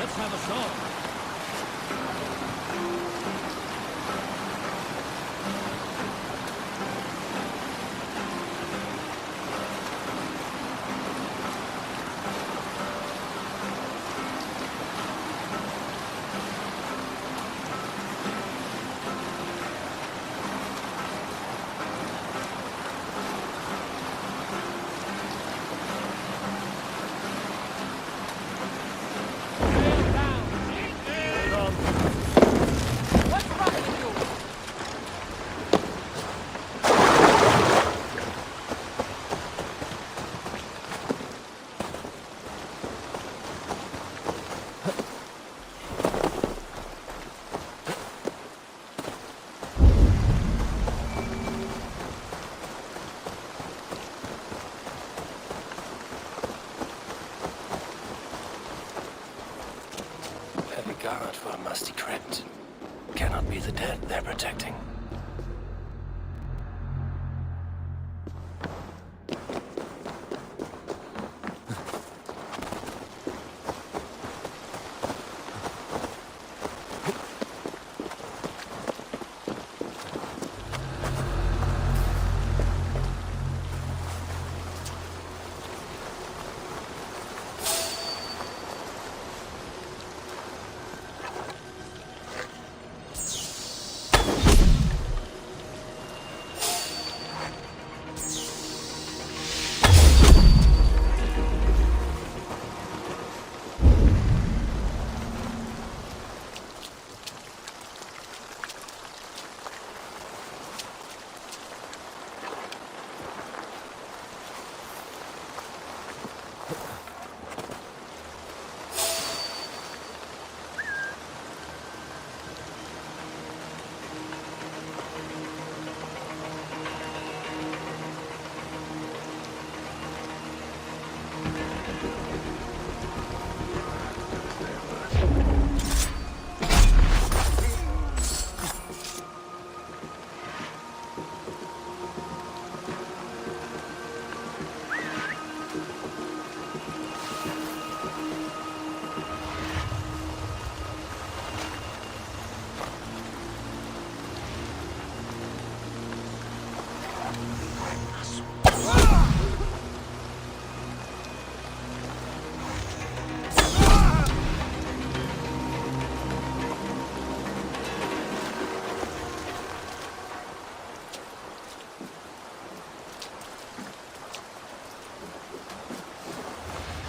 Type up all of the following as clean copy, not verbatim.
Let's have a song. Guard for a musty crypt. Cannot be the dead they're protecting.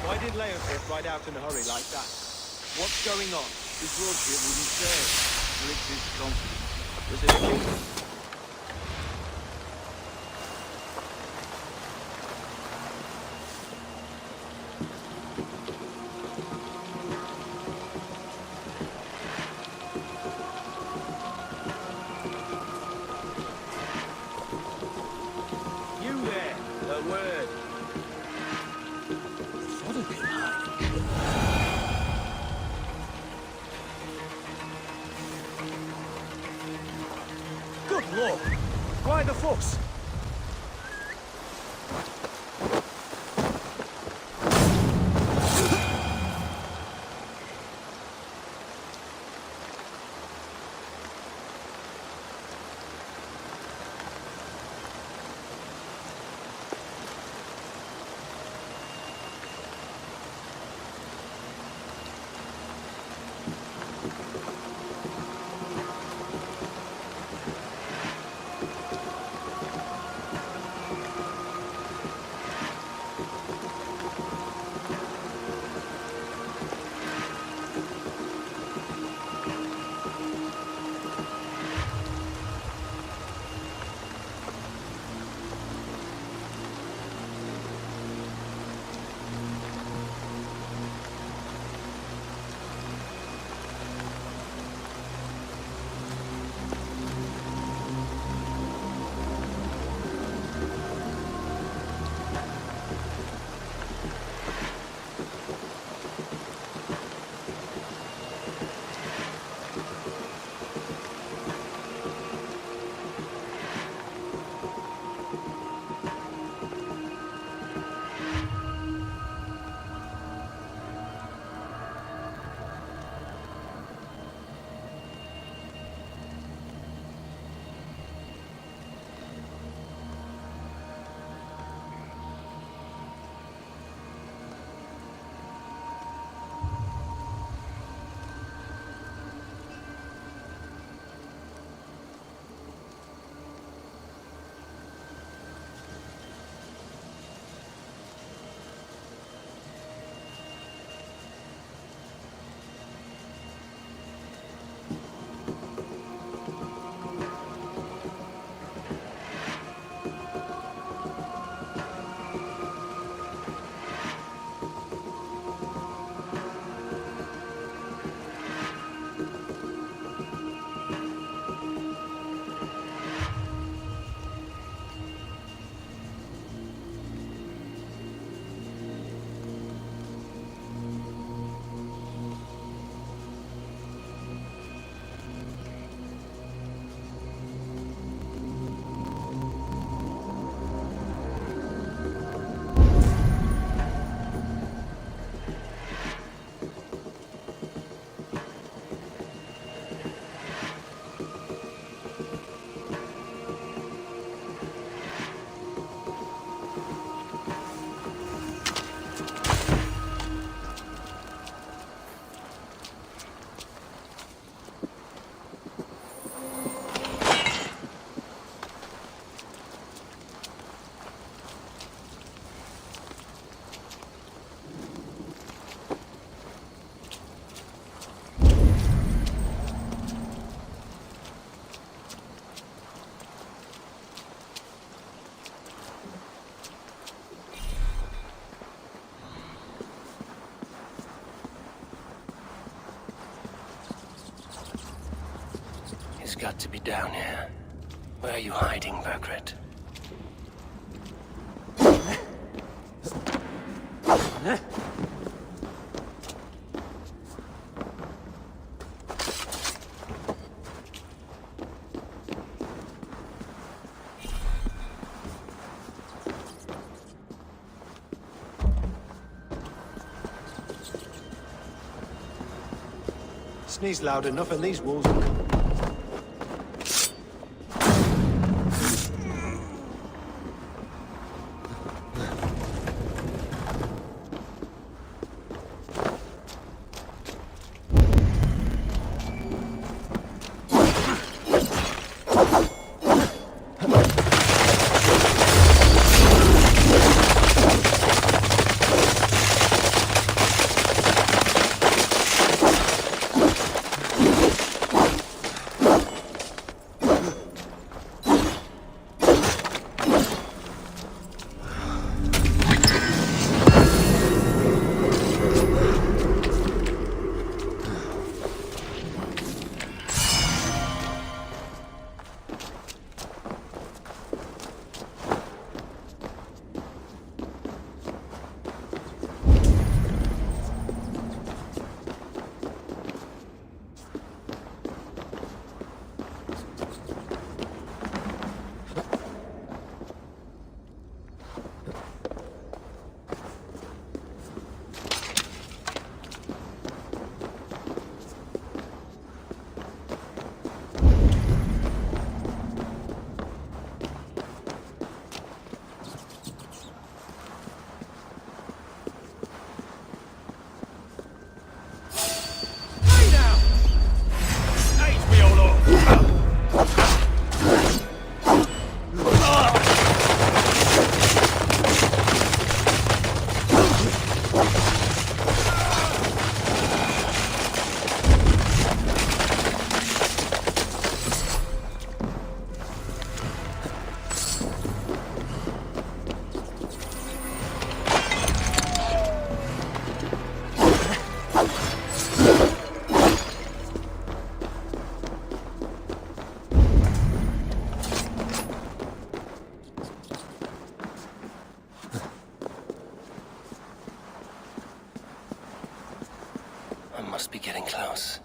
Why did Leopold ride out in a hurry like that? What's going on? His lordship wouldn't say. Rick's his confidence. Was it a king? You there, a word. Good lord! Why the fuss? got to be down here. Where are you hiding, Bergret? Sneeze loud enough and these wolves will come. Must be getting close.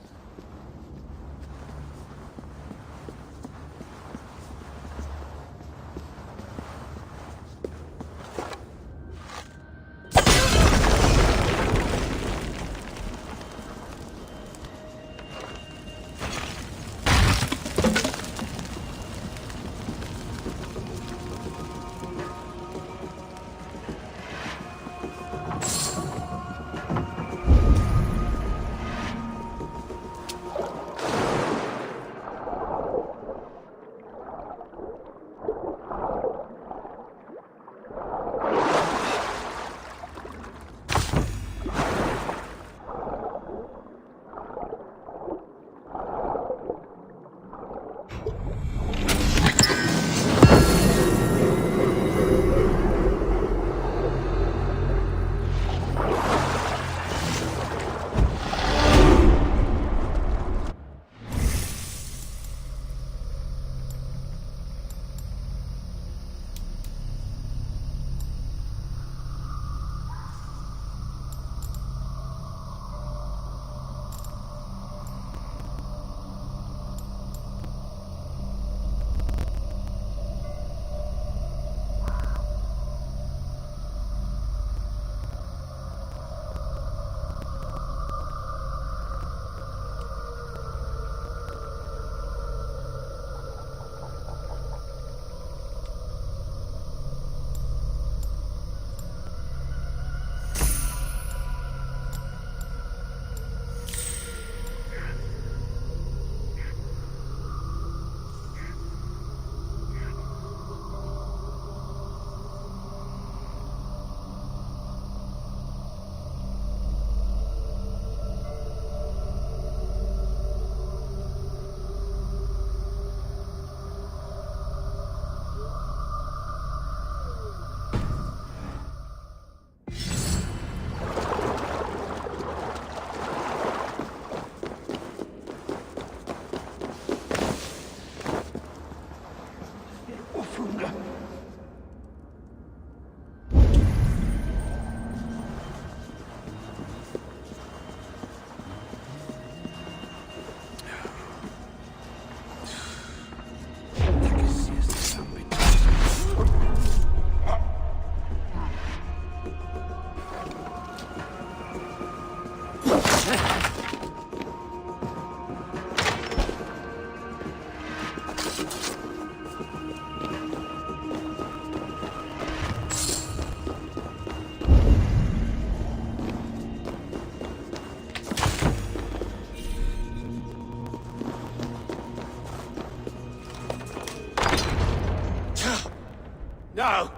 No!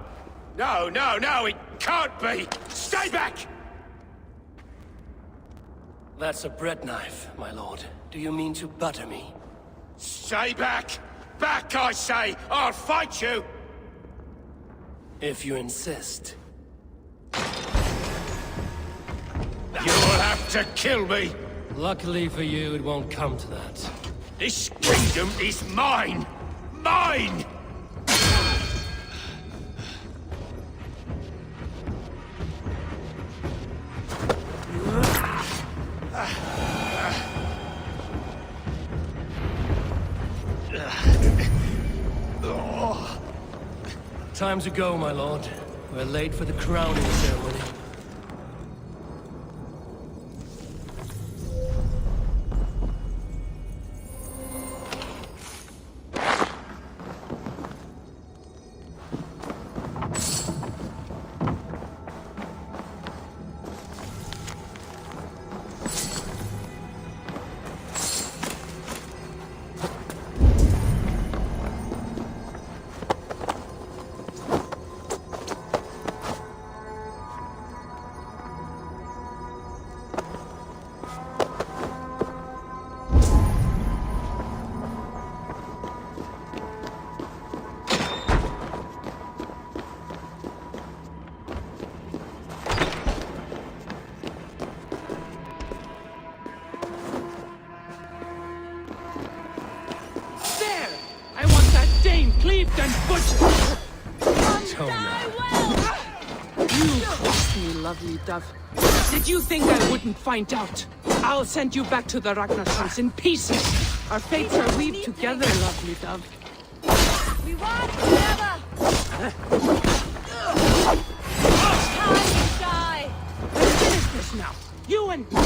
No, no, no, it can't be! Stay back! That's a bread knife, my lord. Do you mean to butter me? Stay back! Back, I say! I'll fight you! If you insist. You'll have to kill me! Luckily for you, it won't come to that. This kingdom is mine! Mine! Time to go, my lord. We're late for the crowning ceremony. Cleaved and butchered! Tona. You crossed me, lovely dove. Did you think I wouldn't find out? I'll send you back to the Ragnarsons in pieces. Our fates are weaved together, lovely dove. We ride together! Time to die! Let's finish this now. You and me.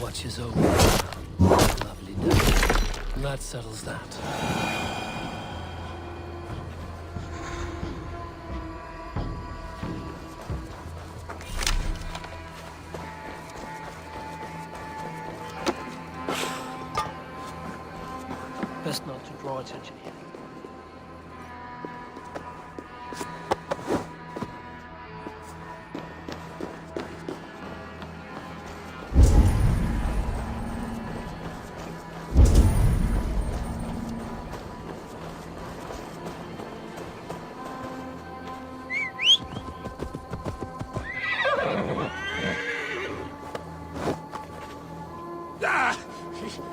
Watch is over. Lovely day. That settles that. Best not to draw attention here.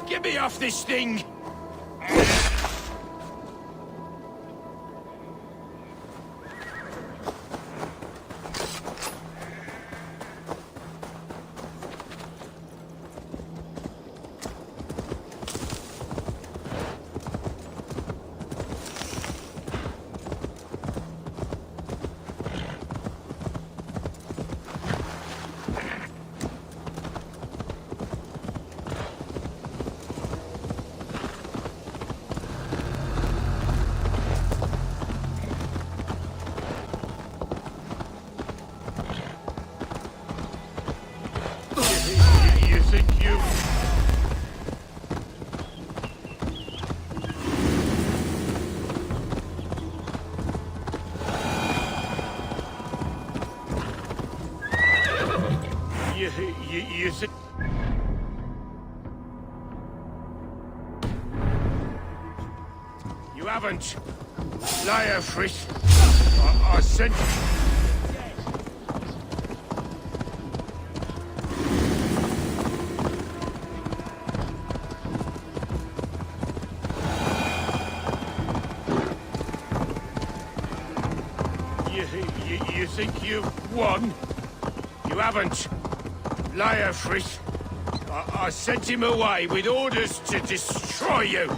Get me off this thing! You think... You haven't. Liar, Frisk. I sent... You think you've won? You haven't. Liar, Frisk. I sent him away with orders to destroy you.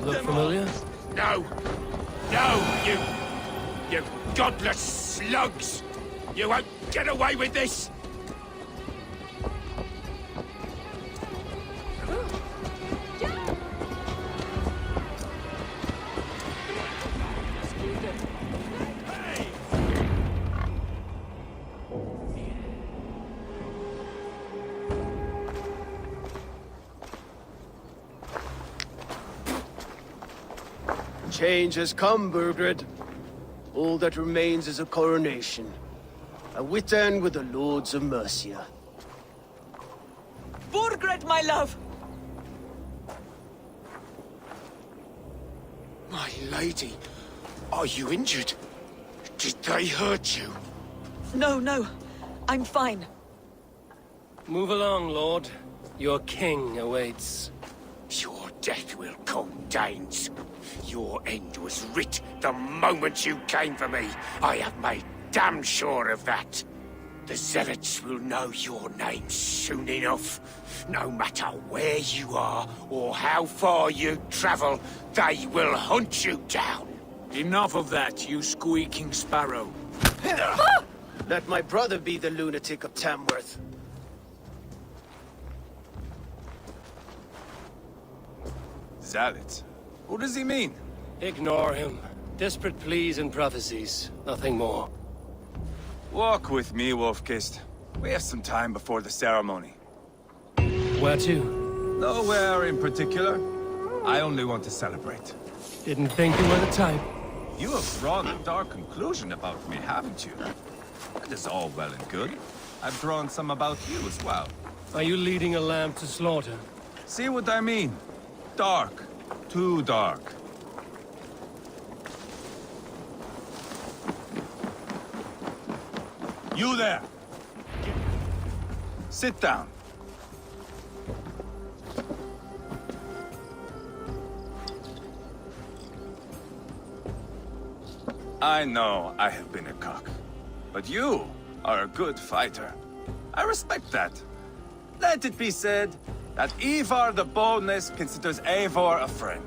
Look familiar? No! No, you godless slugs! You won't get away with this! Change has come, Burgred. All that remains is a coronation. A witan with the Lords of Mercia. Burgred, my love! My lady, are you injured? Did they hurt you? No, no. I'm fine. Move along, Lord. Your king awaits. Your death will come, Danes. Your end was writ the moment you came for me. I have made damn sure of that. The Zealots will know your name soon enough. No matter where you are or how far you travel, they will hunt you down. Enough of that, you squeaking sparrow. Let my brother be the lunatic of Tamworth. Zealots? Who does he mean? Ignore him. Desperate pleas and prophecies. Nothing more. Walk with me, Wolfkist. We have some time before the ceremony. Where to? Nowhere in particular. I only want to celebrate. Didn't think you were the type. You have drawn a dark conclusion about me, haven't you? That is all well and good. I've drawn some about you as well. Are you leading a lamb to slaughter? See what I mean? Dark. Too dark. You there! Sit down. I know I have been a cock, but you are a good fighter. I respect that. Let it be said that Ivar the Boneless considers Eivor a friend.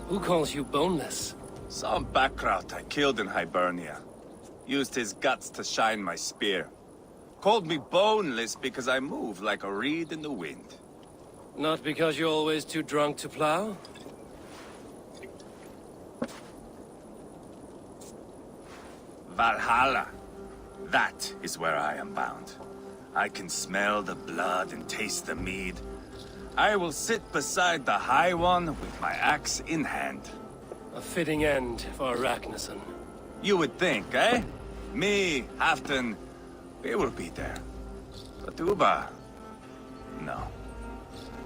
Who calls you boneless? Some backrout I killed in Hibernia. Used his guts to shine my spear. Called me boneless because I move like a reed in the wind. Not because you're always too drunk to plow? Valhalla. That is where I am bound. I can smell the blood and taste the mead. I will sit beside the High One with my axe in hand. A fitting end for Ragnarsson. You would think, eh? Me, Halfdan, we will be there. But Uba... no.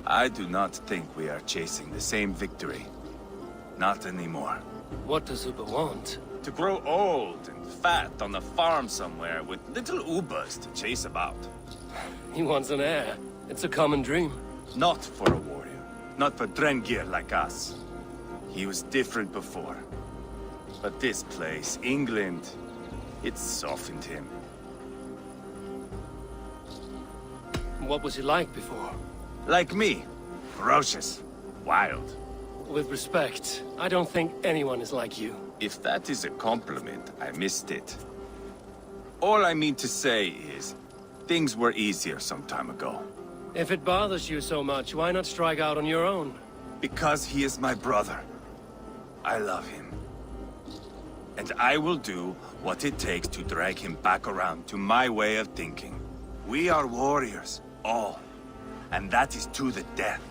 I do not think we are chasing the same victory. Not anymore. What does Uba want? To grow old and fat on a farm somewhere with little Ubas to chase about. He wants an heir. It's a common dream. Not for a warrior. Not for Drengir like us. He was different before. But this place, England, it softened him. What was he like before? Like me. Ferocious. Wild. With respect, I don't think anyone is like you. If that is a compliment, I missed it. All I mean to say is, things were easier some time ago. If it bothers you so much, why not strike out on your own? Because he is my brother. I love him. And I will do what it takes to drag him back around to my way of thinking. We are warriors, all. And that is to the death.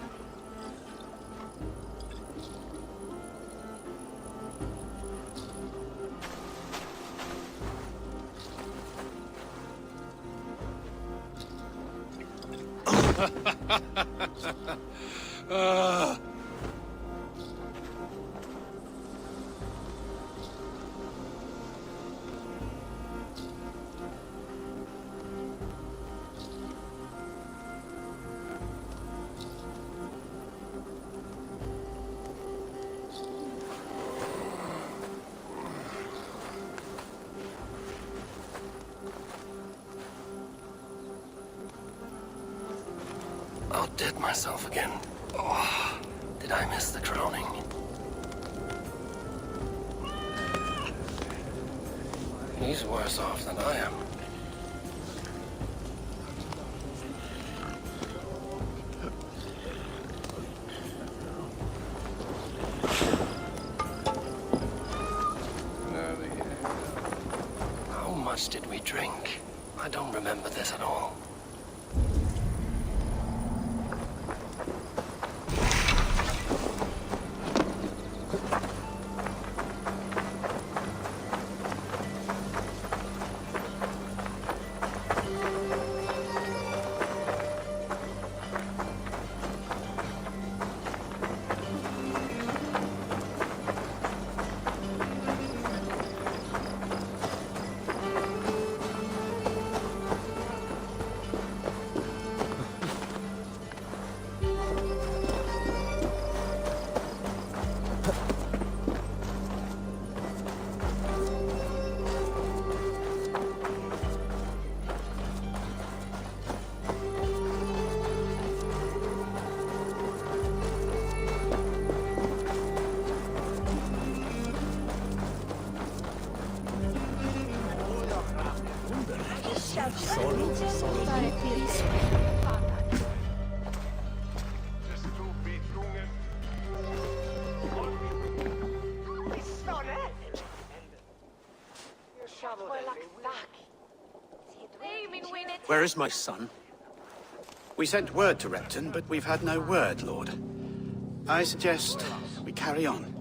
Outdid myself again. Oh, did I miss the drowning? He's worse off than I am. How much did we drink? I don't remember this at all. Where is my son? We sent word to Repton, but we've had no word, Lord. I suggest we carry on.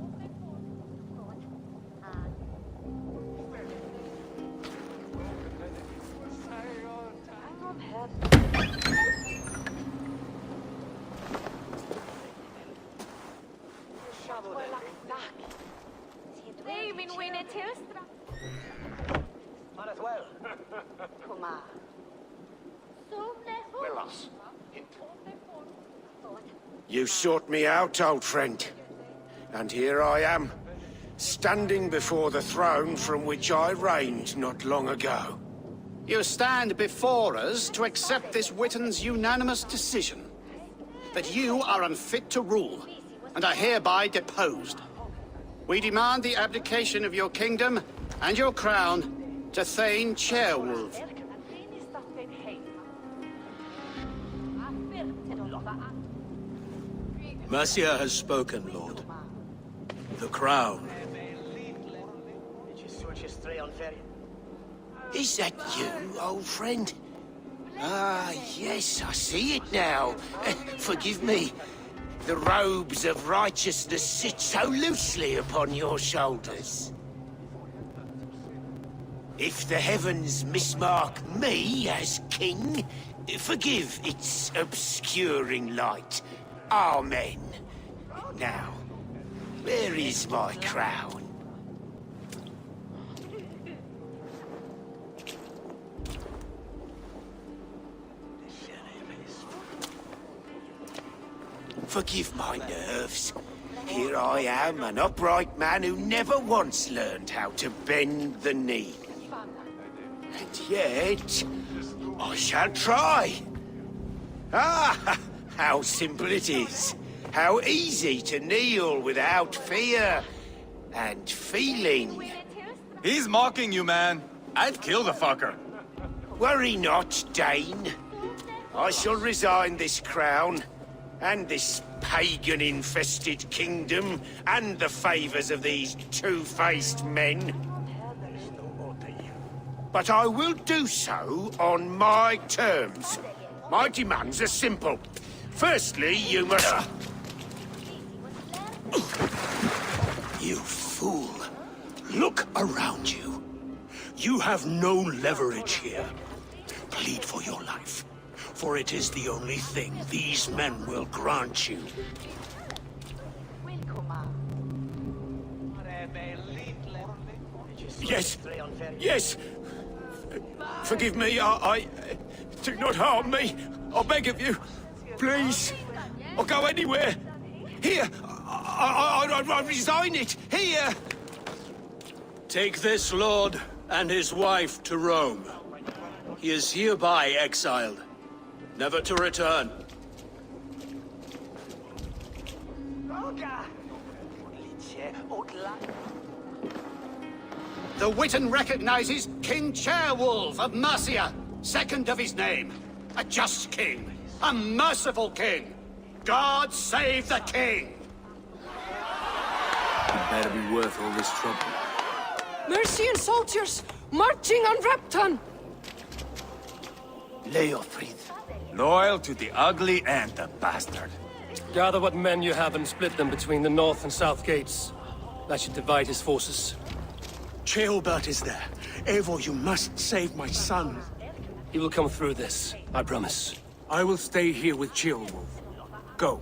You sought me out, old friend. And here I am, standing before the throne from which I reigned not long ago. You stand before us to accept this Witten's unanimous decision. That you are unfit to rule, and are hereby deposed. We demand the abdication of your kingdom and your crown to Thane Chairwolf. Mercia has spoken, Lord. The crown. Is that you, old friend? Ah, yes, I see it now. Forgive me. The robes of righteousness sit so loosely upon your shoulders. If the heavens mismark me as king, forgive its obscuring light. Amen. Now, where is my crown? Forgive my nerves. Here I am, an upright man who never once learned how to bend the knee. And yet, I shall try. Ah, how simple it is. How easy to kneel without fear and feeling. He's mocking you, man. I'd kill the fucker. Worry not, Dane. I shall resign this crown, and this pagan-infested kingdom, and the favors of these two-faced men. But I will do so on my terms. My demands are simple. Firstly, you must... You fool. Look around you. You have no leverage here. Plead for your life, for it is the only thing these men will grant you. Yes, yes. Forgive me, I... Do not harm me. I beg of you. Please. I'll go anywhere. Here. I resign it. Here. Take this lord and his wife to Rome. He is hereby exiled, never to return. The Witten recognizes King Chairwolf of Mercia, second of his name. A just king, a merciful king. God save the king! Better be worth all this trouble. Mercian soldiers marching on Repton! Leofrid. Loyal to the ugly and the bastard. Gather what men you have and split them between the north and south gates. That should divide his forces. Ceolbert is there. Eivor, you must save my son. He will come through this, I promise. I will stay here with Ceolwolf. Go.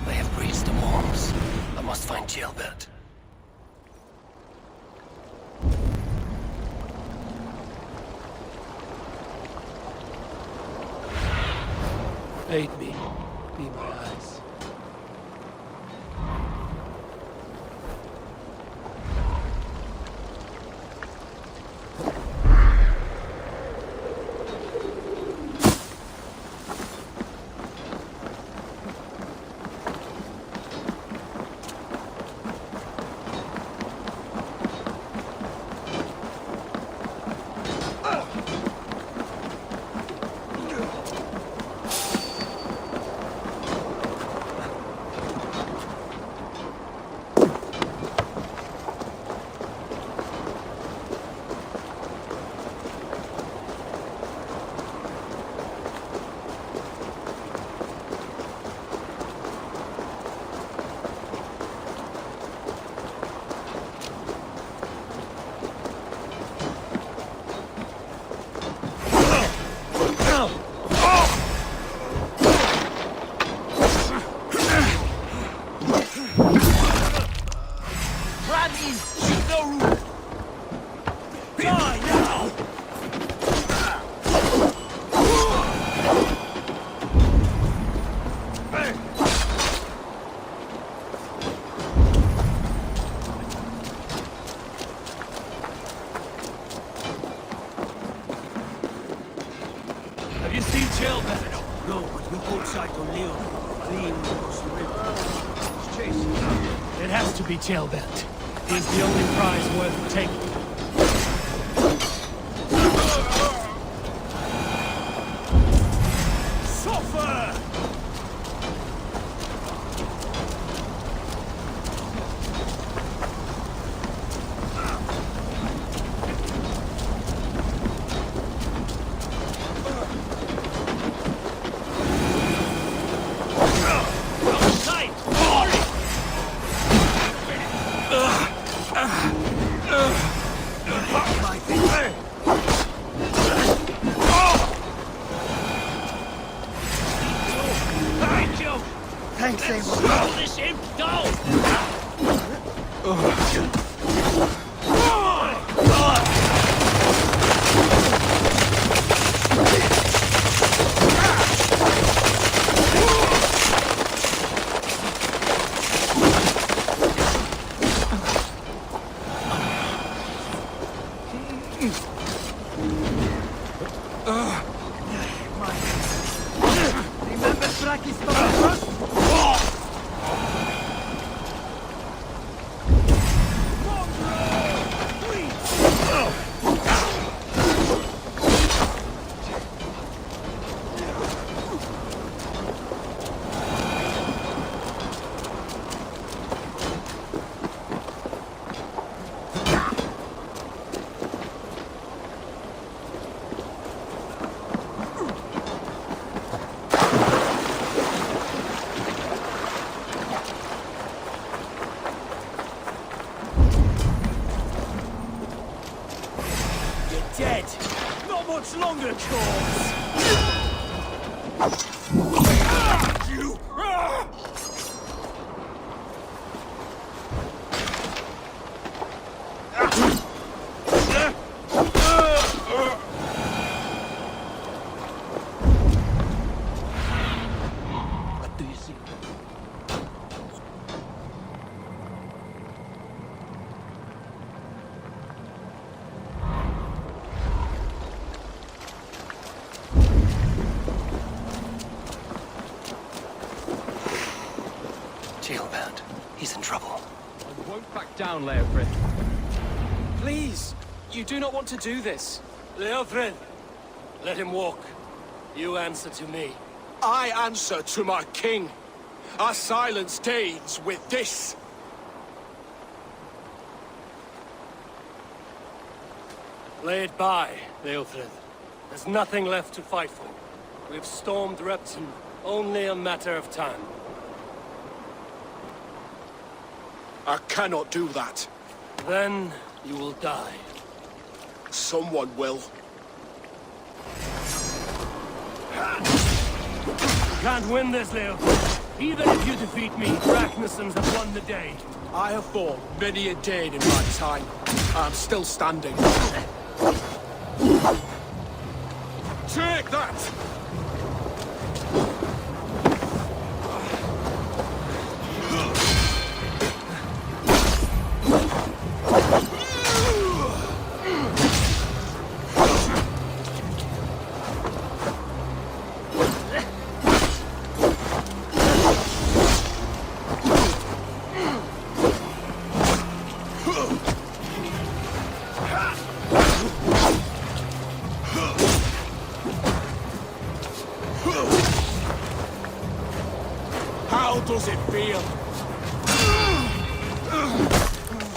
They have breached the walls. I must find Ceolbert. Aid me. Be my eyes. Have you seen Tailband? No, but we pulled sight on Leo. Clean across the river. It's chasing. It has to be Tailband. He's the only prize worth taking. Suffer! Thanks, Abel. This imp down! Remember Fraki's Dead! Not much longer, Corpse! You! What do you see? Tailband. He's in trouble. I won't back down, Leofrid. Please, you do not want to do this. Leofred, let him walk. You answer to me. I answer to my king. I silence Danes with this. Lay it by, Leofred. There's nothing left to fight for. We've stormed Repton. Only a matter of time. I cannot do that. Then you will die. Someone will. Can't win this, Leofred. Even if you defeat me, Ragnarsons have won the day. I have fought many a Dane in my time. I'm still standing. Take that! How does it feel?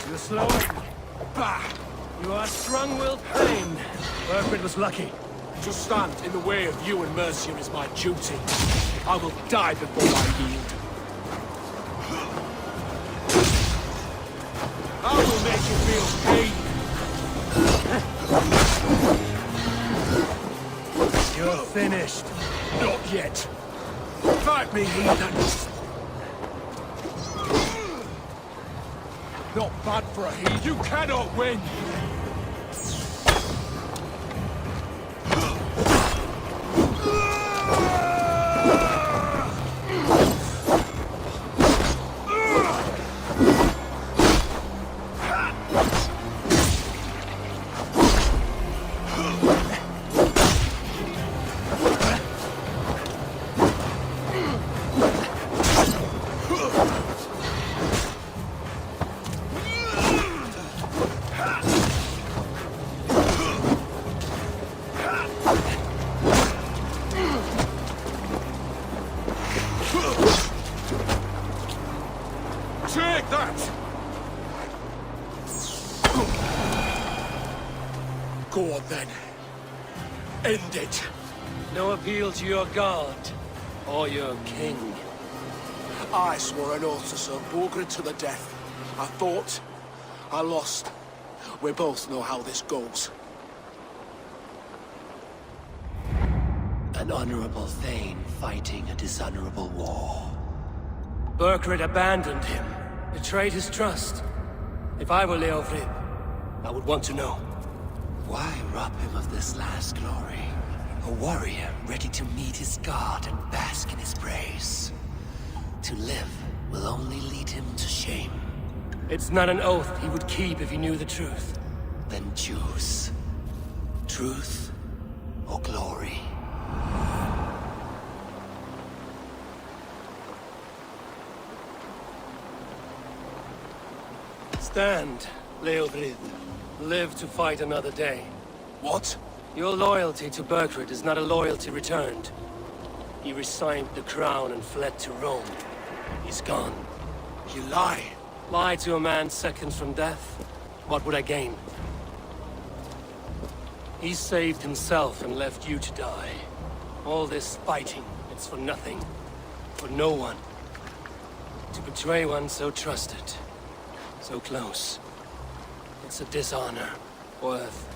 You're slowing. Bah! You are strong-willed pain. Burford was lucky. To stand in the way of you and Mercia is my duty. I will die before I yield. I will make you feel pain. You're finished. Not yet. Fight me, heathen. Not bad for a heathen. You cannot win. Take that! Go on then. End it. No appeal to your god or your king. I swore an oath to serve Borgred to the death. I fought. I lost. We both know how this goes. An honorable Thane fighting a dishonorable war. Burkred abandoned him, betrayed his trust. If I were Leofrid, I would want to know. Why rob him of this last glory? A warrior ready to meet his god and bask in his praise. To live will only lead him to shame. It's not an oath he would keep if he knew the truth. Then choose. Truth or glory. Stand, Leofrid. Live to fight another day. What? Your loyalty to Burkred is not a loyalty returned. He resigned the crown and fled to Rome. He's gone. You lie. Lie to a man seconds from death? What would I gain? He saved himself and left you to die. All this fighting, it's for nothing. For no one. To betray one so trusted. So close. It's a dishonor worth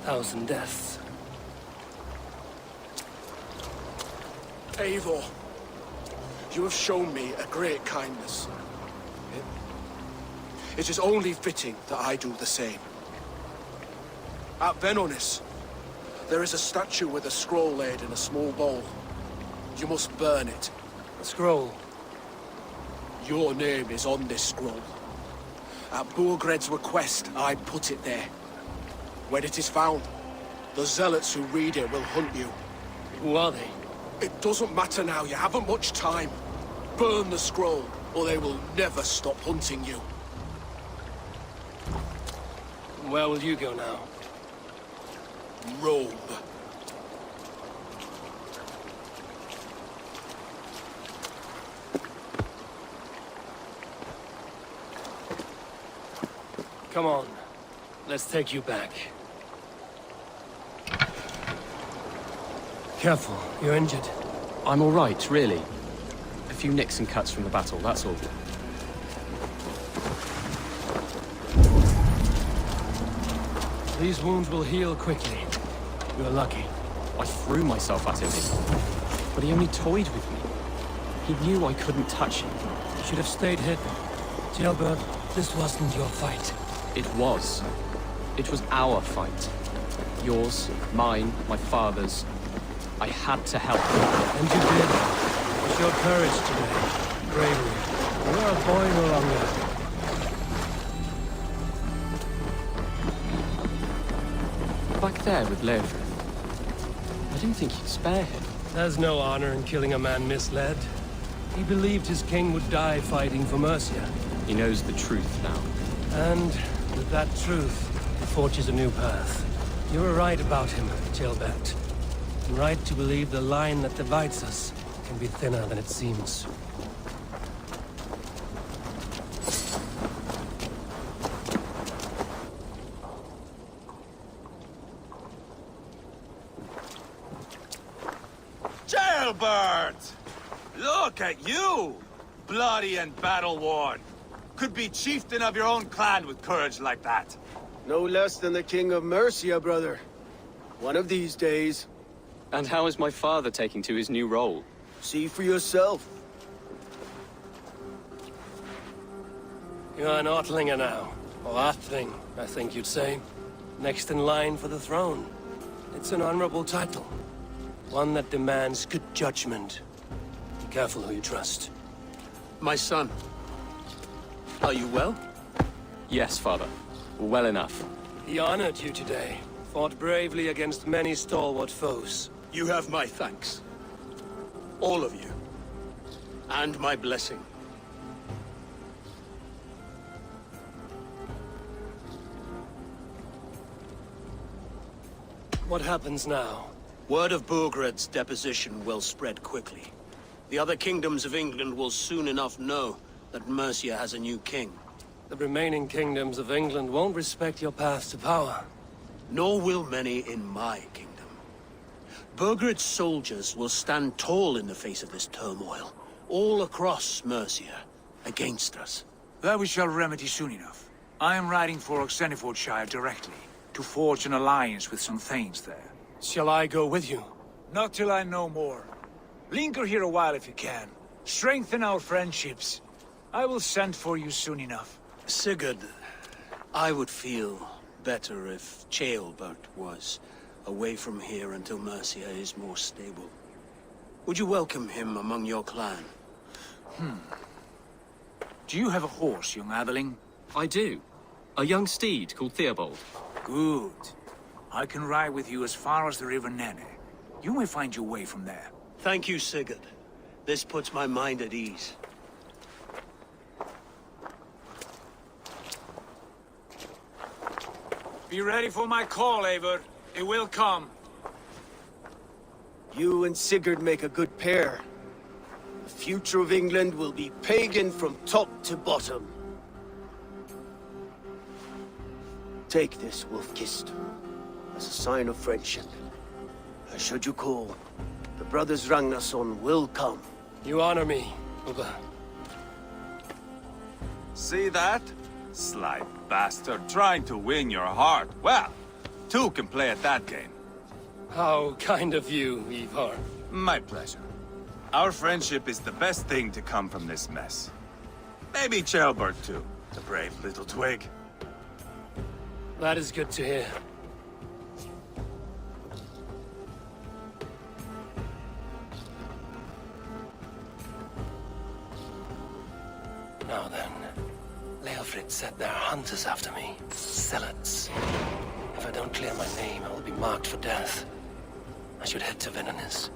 1,000 deaths. Eivor, you have shown me a great kindness. It is only fitting that I do the same. At Venonis, there is a statue with a scroll laid in a small bowl. You must burn it. A scroll. Your name is on this scroll. At Borgred's request, I put it there. When it is found, the zealots who read it will hunt you. Who are they? It doesn't matter now, you haven't much time. Burn the scroll, or they will never stop hunting you. Where will you go now? Rome. Come on. Let's take you back. Careful, you're injured. I'm all right, really. A few nicks and cuts from the battle, that's all. These wounds will heal quickly. You're lucky. I threw myself at him, but he only toyed with me. He knew I couldn't touch him. You should have stayed hidden. Jailbird, this wasn't your fight. It was. It was our fight. Yours, mine, my father's. I had to help him. And you did. You showed courage today. Bravery. You're a boy no longer. Back there with Leofrid. I didn't think you'd spare him. There's no honor in killing a man misled. He believed his king would die fighting for Mercia. He knows the truth now. And with that truth, he forges a new path. You were right about him, Jailbert. And right to believe the line that divides us can be thinner than it seems. Jailbird! Look at you! Bloody and battle-worn. Could be chieftain of your own clan with courage like that. No less than the King of Mercia, brother. One of these days. And how is my father taking to his new role? See for yourself. You're an Ortlinger now. Or Arthling, I think you'd say. Next in line for the throne. It's an honorable title. One that demands good judgment. Be careful who you trust. My son, are you well? Yes, father. Well enough. He honored you today. Fought bravely against many stalwart foes. You have my thanks. All of you. And my blessing. What happens now? Word of Burgred's deposition will spread quickly. The other kingdoms of England will soon enough know that Mercia has a new king. The remaining kingdoms of England won't respect your path to power. Nor will many in my kingdom. Burgred's soldiers will stand tall in the face of this turmoil, all across Mercia, against us. That we shall remedy soon enough. I am riding for Oxenfordshire directly, to forge an alliance with some thanes there. Shall I go with you? Not till I know more. Linger here a while if you can. Strengthen our friendships. I will send for you soon enough. Sigurd, I would feel better if Ceolbert was away from here until Mercia is more stable. Would you welcome him among your clan? Do you have a horse, young atheling? I do. A young steed called Theobald. Good. I can ride with you as far as the River Nene. You may find your way from there. Thank you, Sigurd. This puts my mind at ease. Be ready for my call, Eivor. It will come. You and Sigurd make a good pair. The future of England will be pagan from top to bottom. Take this, Wolf-Kissed, as a sign of friendship. And should you call, the brothers Ragnarsson will come. You honor me, Ubba. See that? Sly bastard, trying to win your heart. Well, two can play at that game. How kind of you, Ivar. My pleasure. Our friendship is the best thing to come from this mess. Maybe Ceolbert too, the brave little twig. That is good to hear. Now then, Leofrid said there are hunters after me. Zealots. If I don't clear my name, I will be marked for death. I should head to Venanis.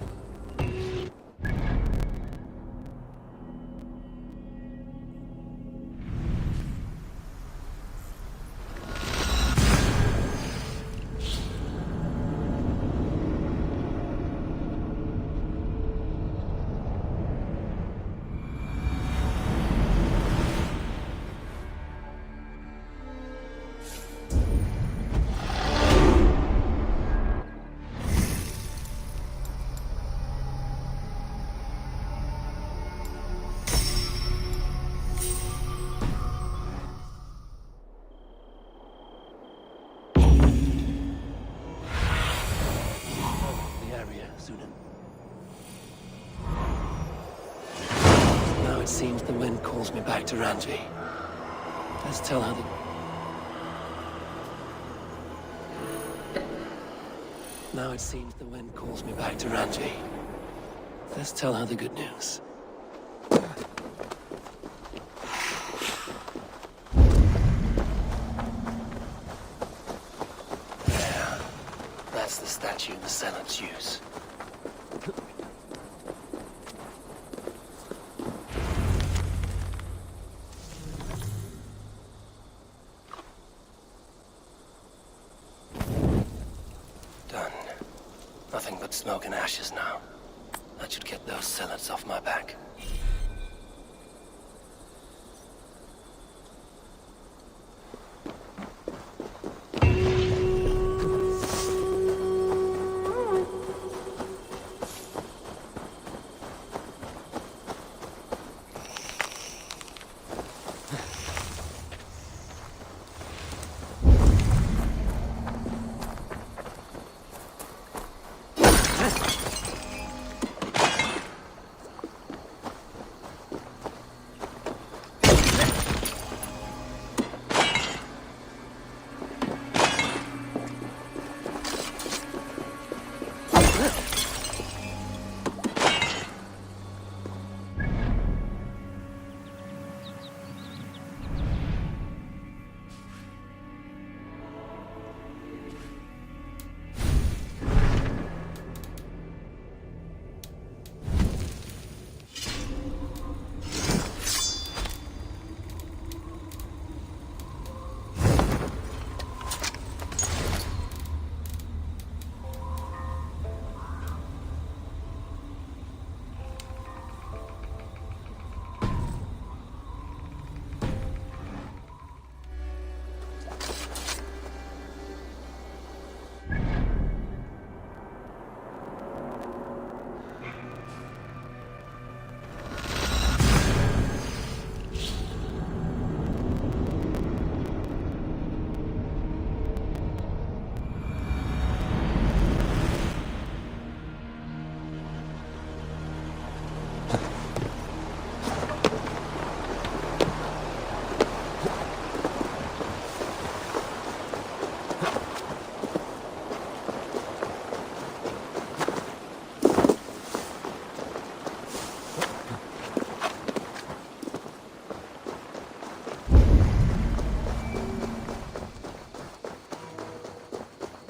Now it seems the wind calls me back to Ranji. Let's tell her that... Now it seems the wind calls me back to Ranji. Let's tell her the good news. There. That's the statue the Zealots use. Done. Nothing but smoke and ashes now. That should get those zealots off my back.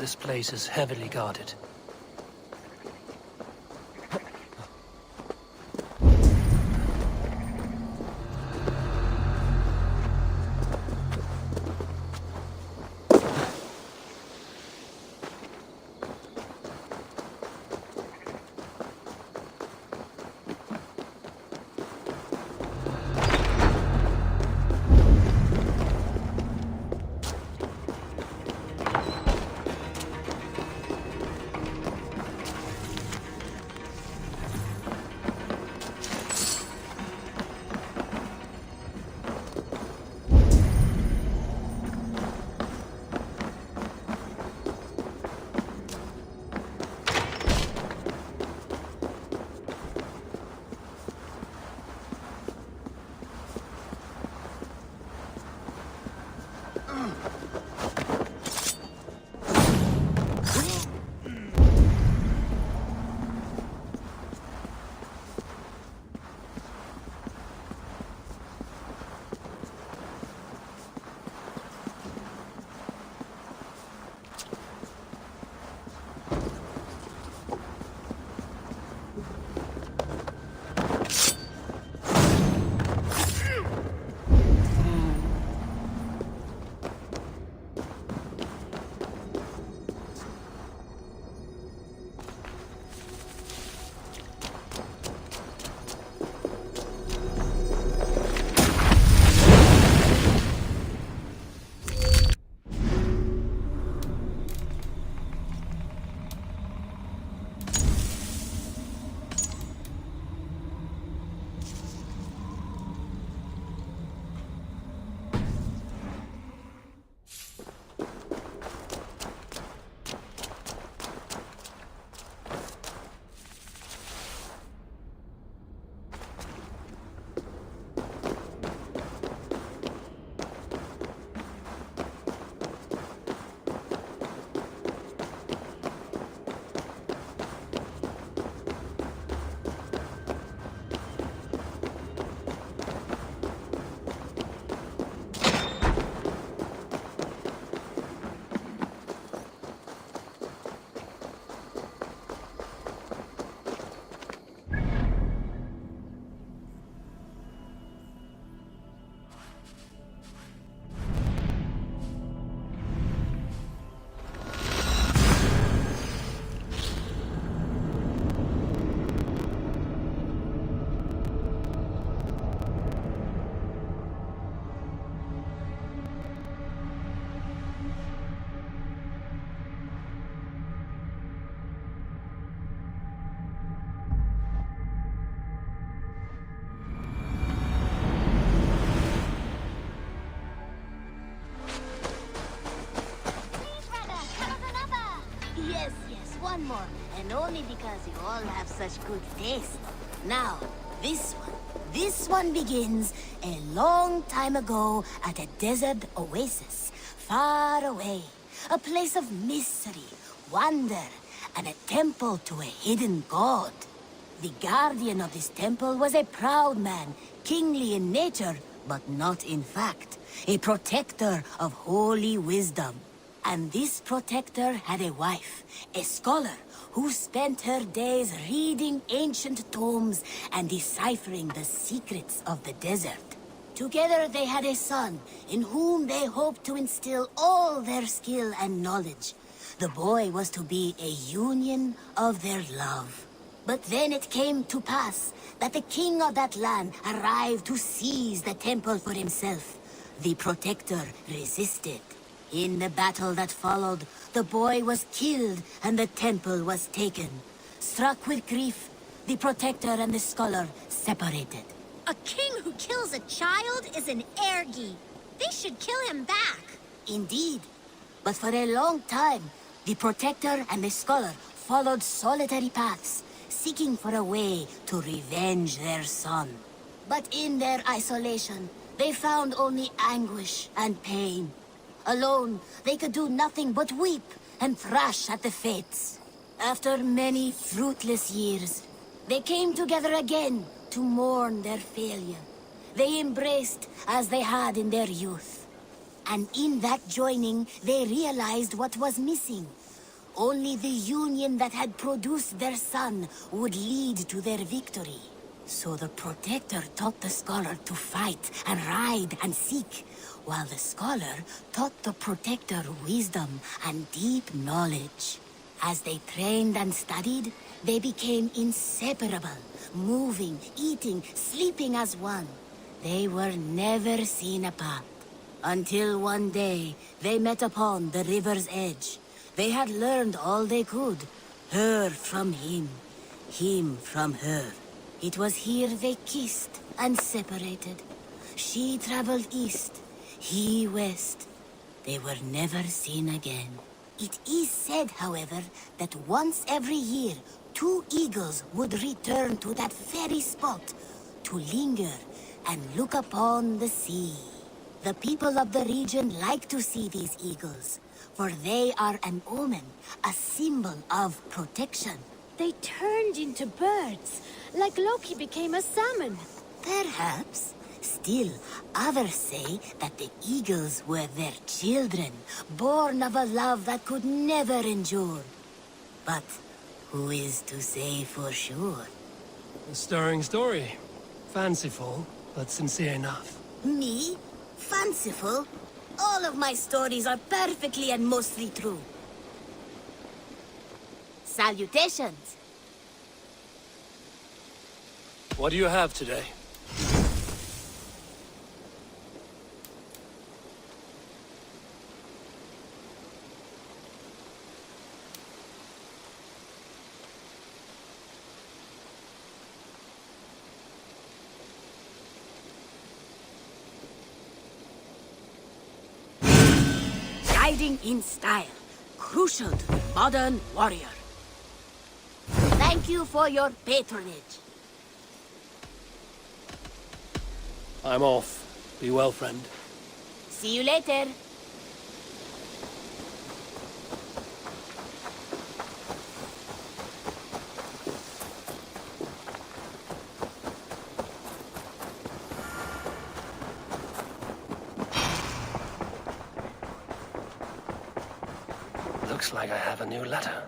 This place is heavily guarded. and only because you all have such good taste. Now, this one begins a long time ago at a desert oasis, far away. A place of mystery, wonder, and a temple to a hidden god. The guardian of this temple was a proud man, kingly in nature, but not in fact. A protector of holy wisdom. And this protector had a wife, a scholar, who spent her days reading ancient tomes and deciphering the secrets of the desert. Together they had a son, in whom they hoped to instill all their skill and knowledge. The boy was to be a union of their love. But then it came to pass that the king of that land arrived to seize the temple for himself. The protector resisted. In the battle that followed, the boy was killed and the temple was taken. Struck with grief, the protector and the scholar separated. A king who kills a child is an ergi. They should kill him back. Indeed. But for a long time, the protector and the scholar followed solitary paths, seeking for a way to revenge their son. But in their isolation, they found only anguish and pain. Alone, they could do nothing but weep and thrash at the fates. After many fruitless years, they came together again to mourn their failure. They embraced as they had in their youth. And in that joining, they realized what was missing. Only the union that had produced their son would lead to their victory. So the protector taught the scholar to fight and ride and seek, while the scholar taught the protector wisdom and deep knowledge. As they trained and studied, they became inseparable, moving, eating, sleeping as one. They were never seen apart. Until one day, they met upon the river's edge. They had learned all they could, her from him from her. It was here they kissed and separated. She traveled east, he west. They were never seen again. It is said, however, that once every year, 2 eagles would return to that very spot to linger and look upon the sea. The people of the region like to see these eagles, for they are an omen, a symbol of protection. They turned into birds, like Loki became a salmon. Perhaps. Still, others say that the eagles were their children, born of a love that could never endure. But who is to say for sure? A stirring story. Fanciful, but sincere enough. Me? Fanciful? All of my stories are perfectly and mostly true. Salutations! What do you have today? Riding in style, crucial to the modern warrior. Thank you for your patronage. I'm off. Be well, friend. See you later. Looks like I have a new letter.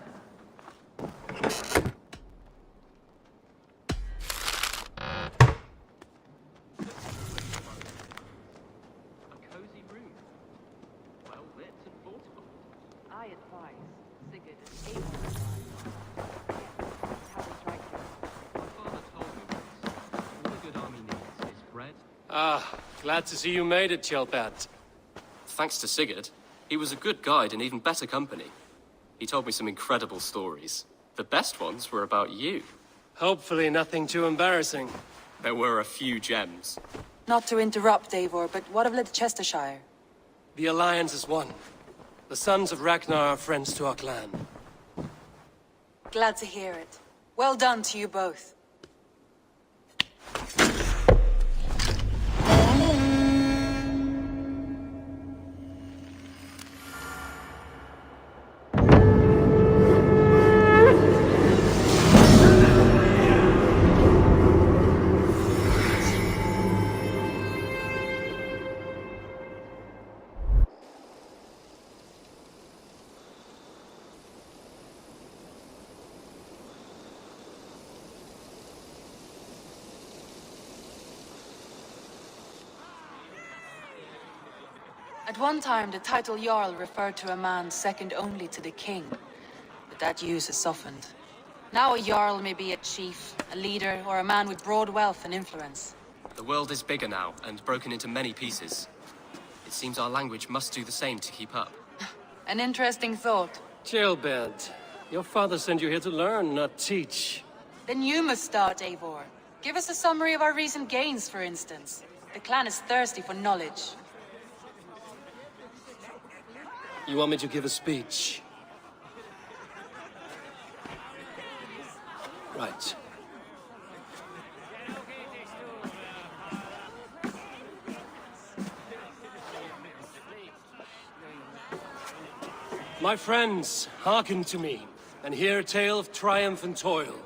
Glad to see you made it, Chelpat. Thanks to Sigurd. He was a good guide and even better company. He told me some incredible stories. The best ones were about you. Hopefully nothing too embarrassing. There were a few gems. Not to interrupt, Eivor, but what of Leicestershire? The Alliance is one. The sons of Ragnar are friends to our clan. Glad to hear it. Well done to you both. At one time, the title Jarl referred to a man second only to the king. But that use has softened. Now a Jarl may be a chief, a leader, or a man with broad wealth and influence. The world is bigger now, and broken into many pieces. It seems our language must do the same to keep up. An interesting thought. Jailbird, your father sent you here to learn, not teach. Then you must start, Eivor. Give us a summary of our recent gains, for instance. The clan is thirsty for knowledge. You want me to give a speech? Right. My friends, hearken to me, and hear a tale of triumph and toil.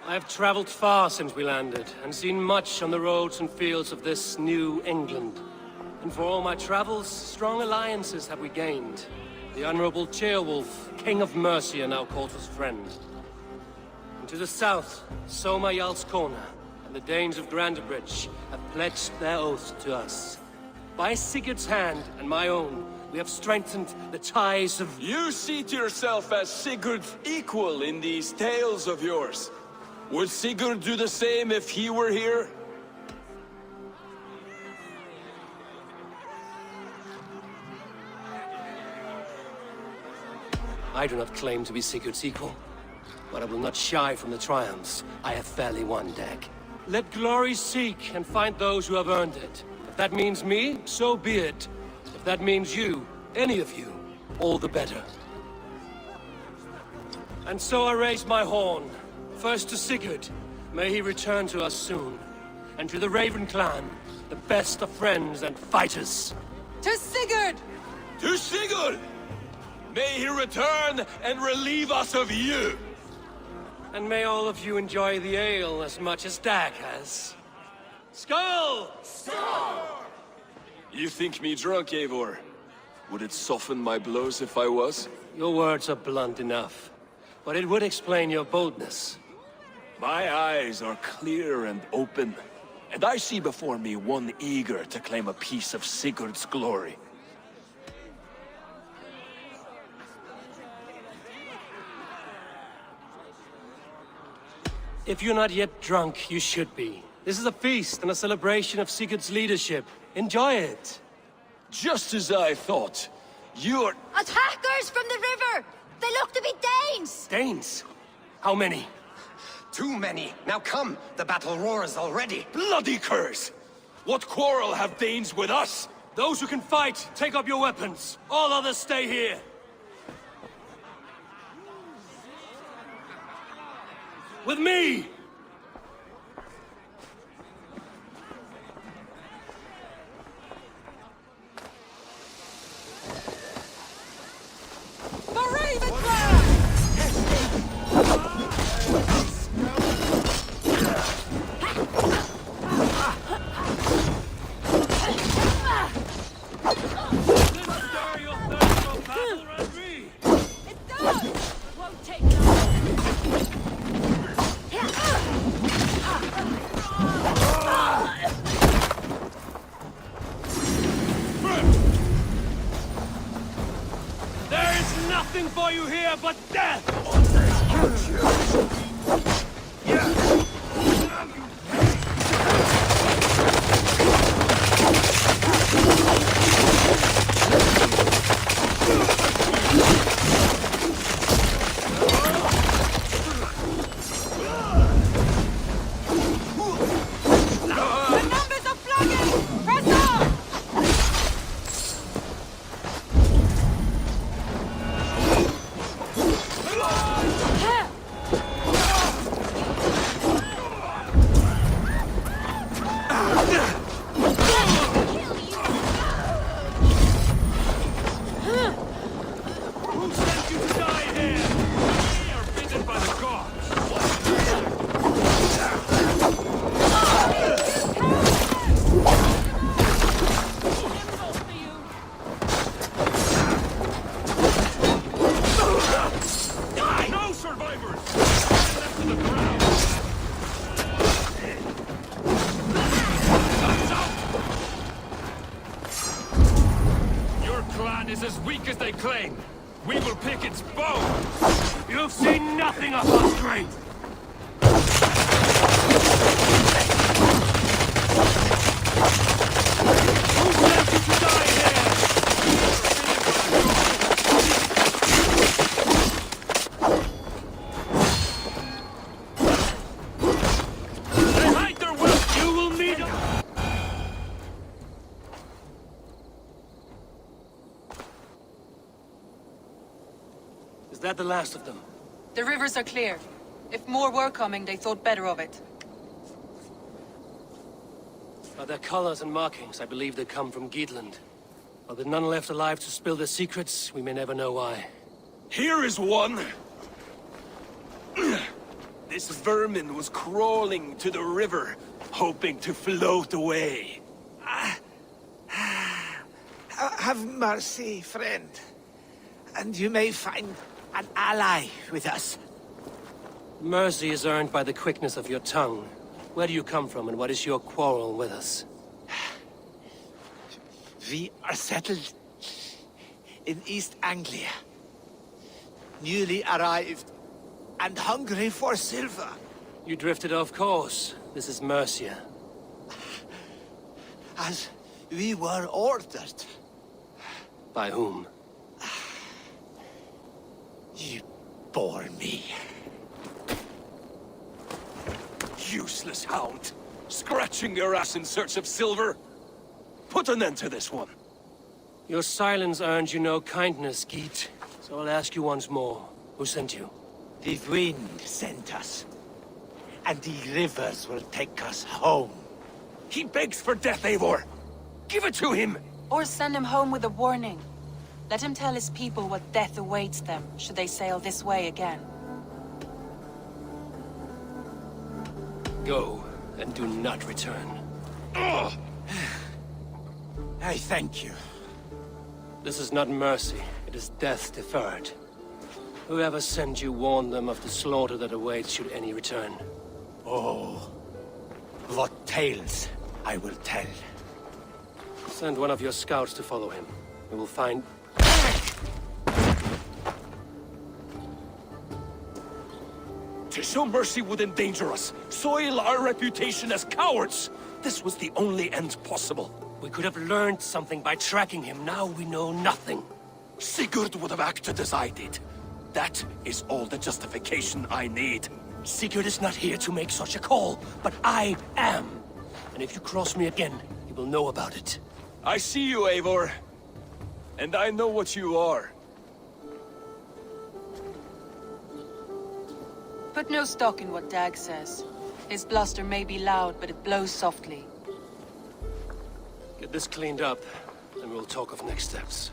I have traveled far since we landed, and seen much on the roads and fields of this new England. And for all my travels, strong alliances have we gained. The Honorable Ceolwulf, King of Mercia, now calls us friend. And to the south, Soma Jarl's Corner, and the Danes of Grandebridge have pledged their oath to us. By Sigurd's hand and my own, we have strengthened the ties of... You see to yourself as Sigurd's equal in these tales of yours. Would Sigurd do the same if he were here? I do not claim to be Sigurd's equal, but I will not shy from the triumphs I have fairly won, Dag. Let glory seek and find those who have earned it. If that means me, so be it. If that means you, any of you, all the better. And so I raise my horn. First to Sigurd, may he return to us soon. And to the Raven clan, the best of friends and fighters. To Sigurd! To Sigurd! May he return and relieve us of you! And may all of you enjoy the ale as much as Dag has. Skull! You think me drunk, Eivor? Would it soften my blows if I was? Your words are blunt enough, but it would explain your boldness. My eyes are clear and open, and I see before me one eager to claim a piece of Sigurd's glory. If you're not yet drunk, you should be. This is a feast and a celebration of Sigurd's leadership. Enjoy it. Just as I thought. You're... Attackers from the river! They look to be Danes! Danes? How many? Too many. Now come, the battle roars already. Bloody curs! What quarrel have Danes with us? Those who can fight, take up your weapons. All others stay here. With me! Nothing for you here but death! as weak as they claim. We will pick its bones! You've seen nothing of our strength! Who's left to die here? They hide their wealth! You will meet them! Is that the last of them? The rivers are clear. If more were coming, they thought better of it. By their colors and markings, I believe they come from Geatland. While there are none left alive to spill their secrets, we may never know why. Here is one! This vermin was crawling to the river, hoping to float away. Have mercy, friend. And you may find an ally with us. Mercy is earned by the quickness of your tongue. Where do you come from, and what is your quarrel with us? We are settled in East Anglia. Newly arrived and hungry for silver. You drifted off course. This is Mercia. As we were ordered. By whom? You bore me. Useless hound! Scratching your ass in search of silver! Put an end to this one! Your silence earned you no kindness, Geet. So I'll ask you once more. Who sent you? The wind sent us. And the rivers will take us home. He begs for death, Eivor! Give it to him! Or send him home with a warning. Let him tell his people what death awaits them, should they sail this way again. Go, and do not return. I thank you. This is not mercy, it is death deferred. Whoever sent you warned them of the slaughter that awaits should any return. Oh, what tales I will tell. Send one of your scouts to follow him. We will find... To show mercy would endanger us, soil our reputation as cowards. This was the only end possible. We could have learned something by tracking him. Now we know nothing. Sigurd would have acted as I did. That is all the justification I need. Sigurd is not here to make such a call, but I am. And if you cross me again, he will know about it. I see you, Eivor. And I know what you are. Put no stock in what Dag says. His bluster may be loud, but it blows softly. Get this cleaned up, and we'll talk of next steps.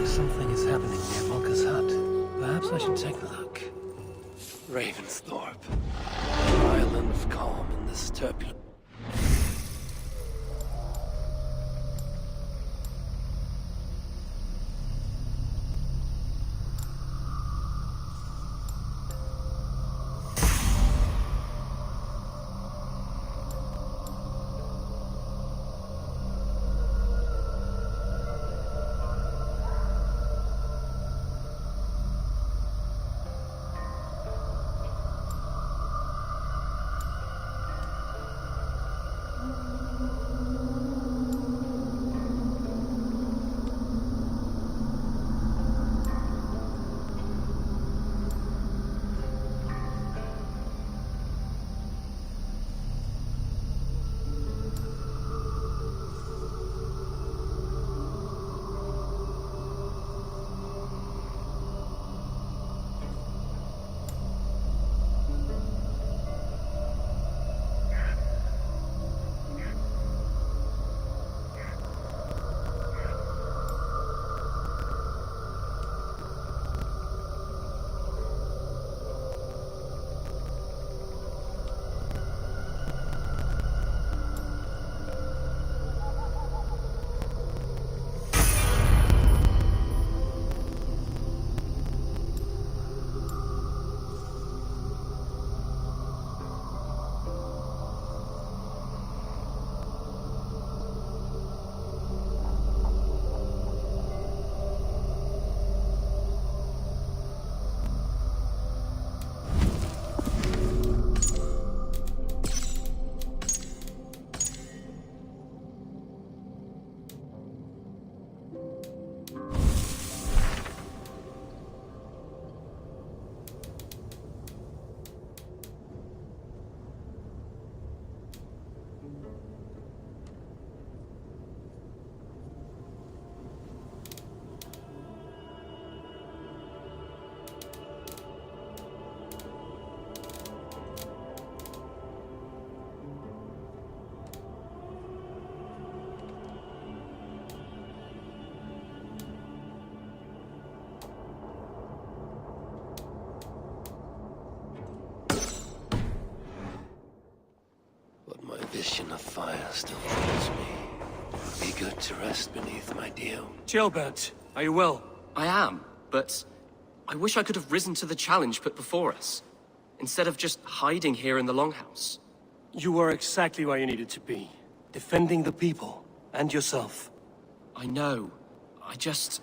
Something is happening near Volker's hut. Perhaps I should take a look. Ravensthorpe. An island of calm in this turbulent... vision of fire still troubles me. It would be good to rest beneath my deal. Gilbert, are you well? I am, but I wish I could have risen to the challenge put before us, instead of just hiding here in the Longhouse. You were exactly where you needed to be, defending the people and yourself. I know. I just...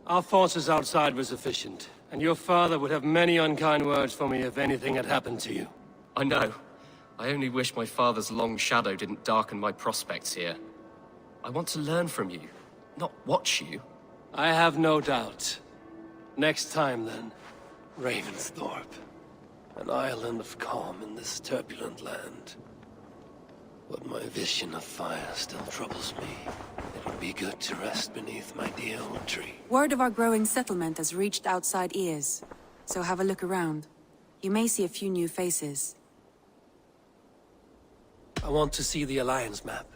Our forces outside were sufficient, and your father would have many unkind words for me if anything had happened to you. I know. I only wish my father's long shadow didn't darken my prospects here. I want to learn from you, not watch you. I have no doubt. Next time, then. Ravensthorpe. An island of calm in this turbulent land. But my vision of fire still troubles me. It would be good to rest beneath my dear old tree. Word of our growing settlement has reached outside ears, so have a look around. You may see a few new faces. I want to see the Alliance map.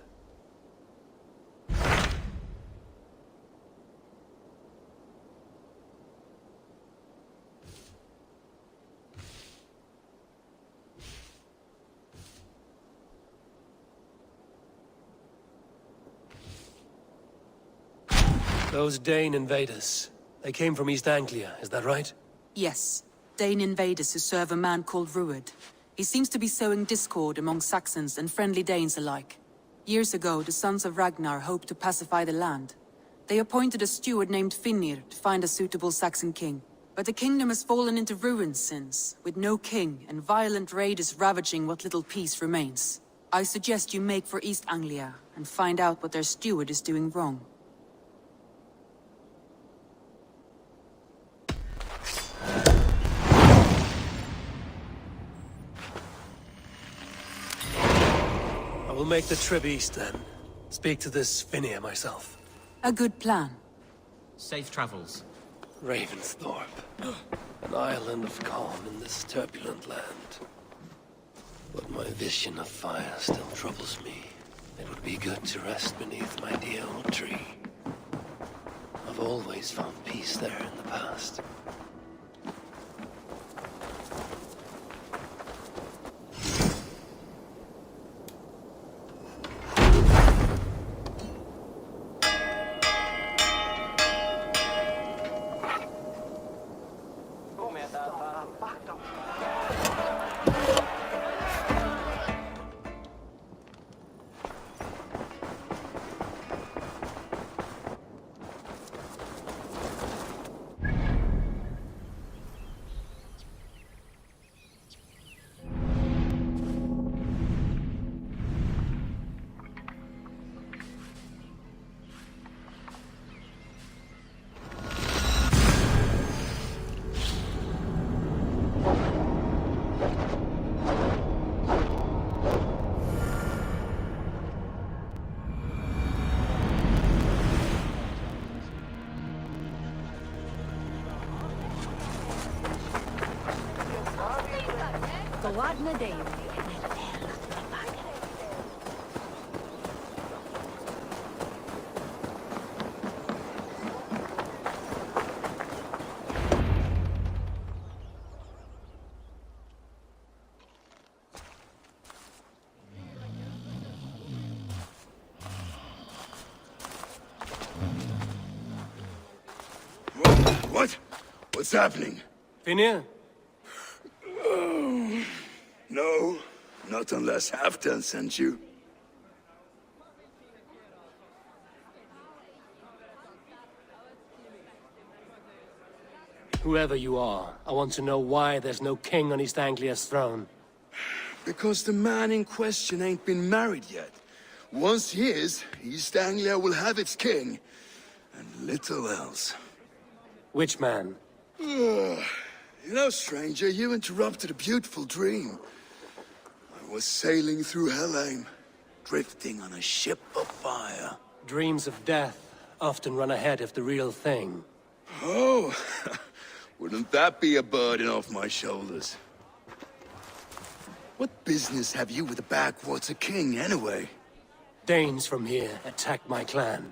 Those Dane invaders, they came from East Anglia, is that right? Yes, Dane invaders who serve a man called Rued. He seems to be sowing discord among Saxons and friendly Danes alike. Years ago, the Sons of Ragnar hoped to pacify the land. They appointed a steward named Finnir to find a suitable Saxon king. But the kingdom has fallen into ruins since, with no king and violent raiders ravaging what little peace remains. I suggest you make for East Anglia and find out what their steward is doing wrong. I will make the trip east then. Speak to this Finnir myself. A good plan. Safe travels. Ravensthorpe. An island of calm in this turbulent land. But my vision of fire still troubles me. It would be good to rest beneath my dear old tree. I've always found peace there in the past. What? What's happening? Finnir? No, not unless Halfdan sent you. Whoever you are, I want to know why there's no king on East Anglia's throne. Because the man in question ain't been married yet. Once he is, East Anglia will have its king, and little else. Which man? You know, stranger, you interrupted a beautiful dream. I was sailing through Helheim, drifting on a ship of fire. Dreams of death often run ahead of the real thing. Oh, wouldn't that be a burden off my shoulders? What business have you with the backwater king, anyway? Danes from here attacked my clan.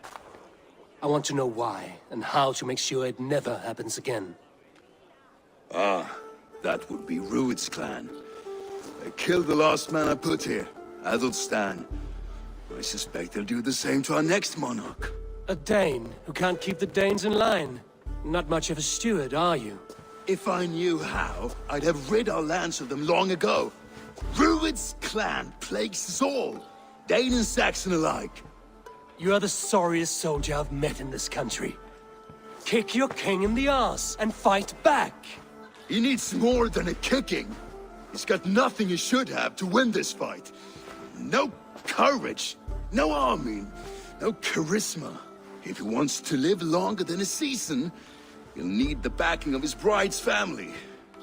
I want to know why, and how to make sure it never happens again. Ah, that would be Rued's clan. They killed the last man I put here. Athelstan. I suspect they'll do the same to our next monarch. A Dane who can't keep the Danes in line. Not much of a steward, are you? If I knew how, I'd have rid our lands of them long ago. Rued's clan plagues us all, Dane and Saxon alike. You are the sorriest soldier I've met in this country. Kick your king in the arse and fight back! He needs more than a kicking. He's got nothing he should have to win this fight. No courage, no army, no charisma. If he wants to live longer than a season, he'll need the backing of his bride's family,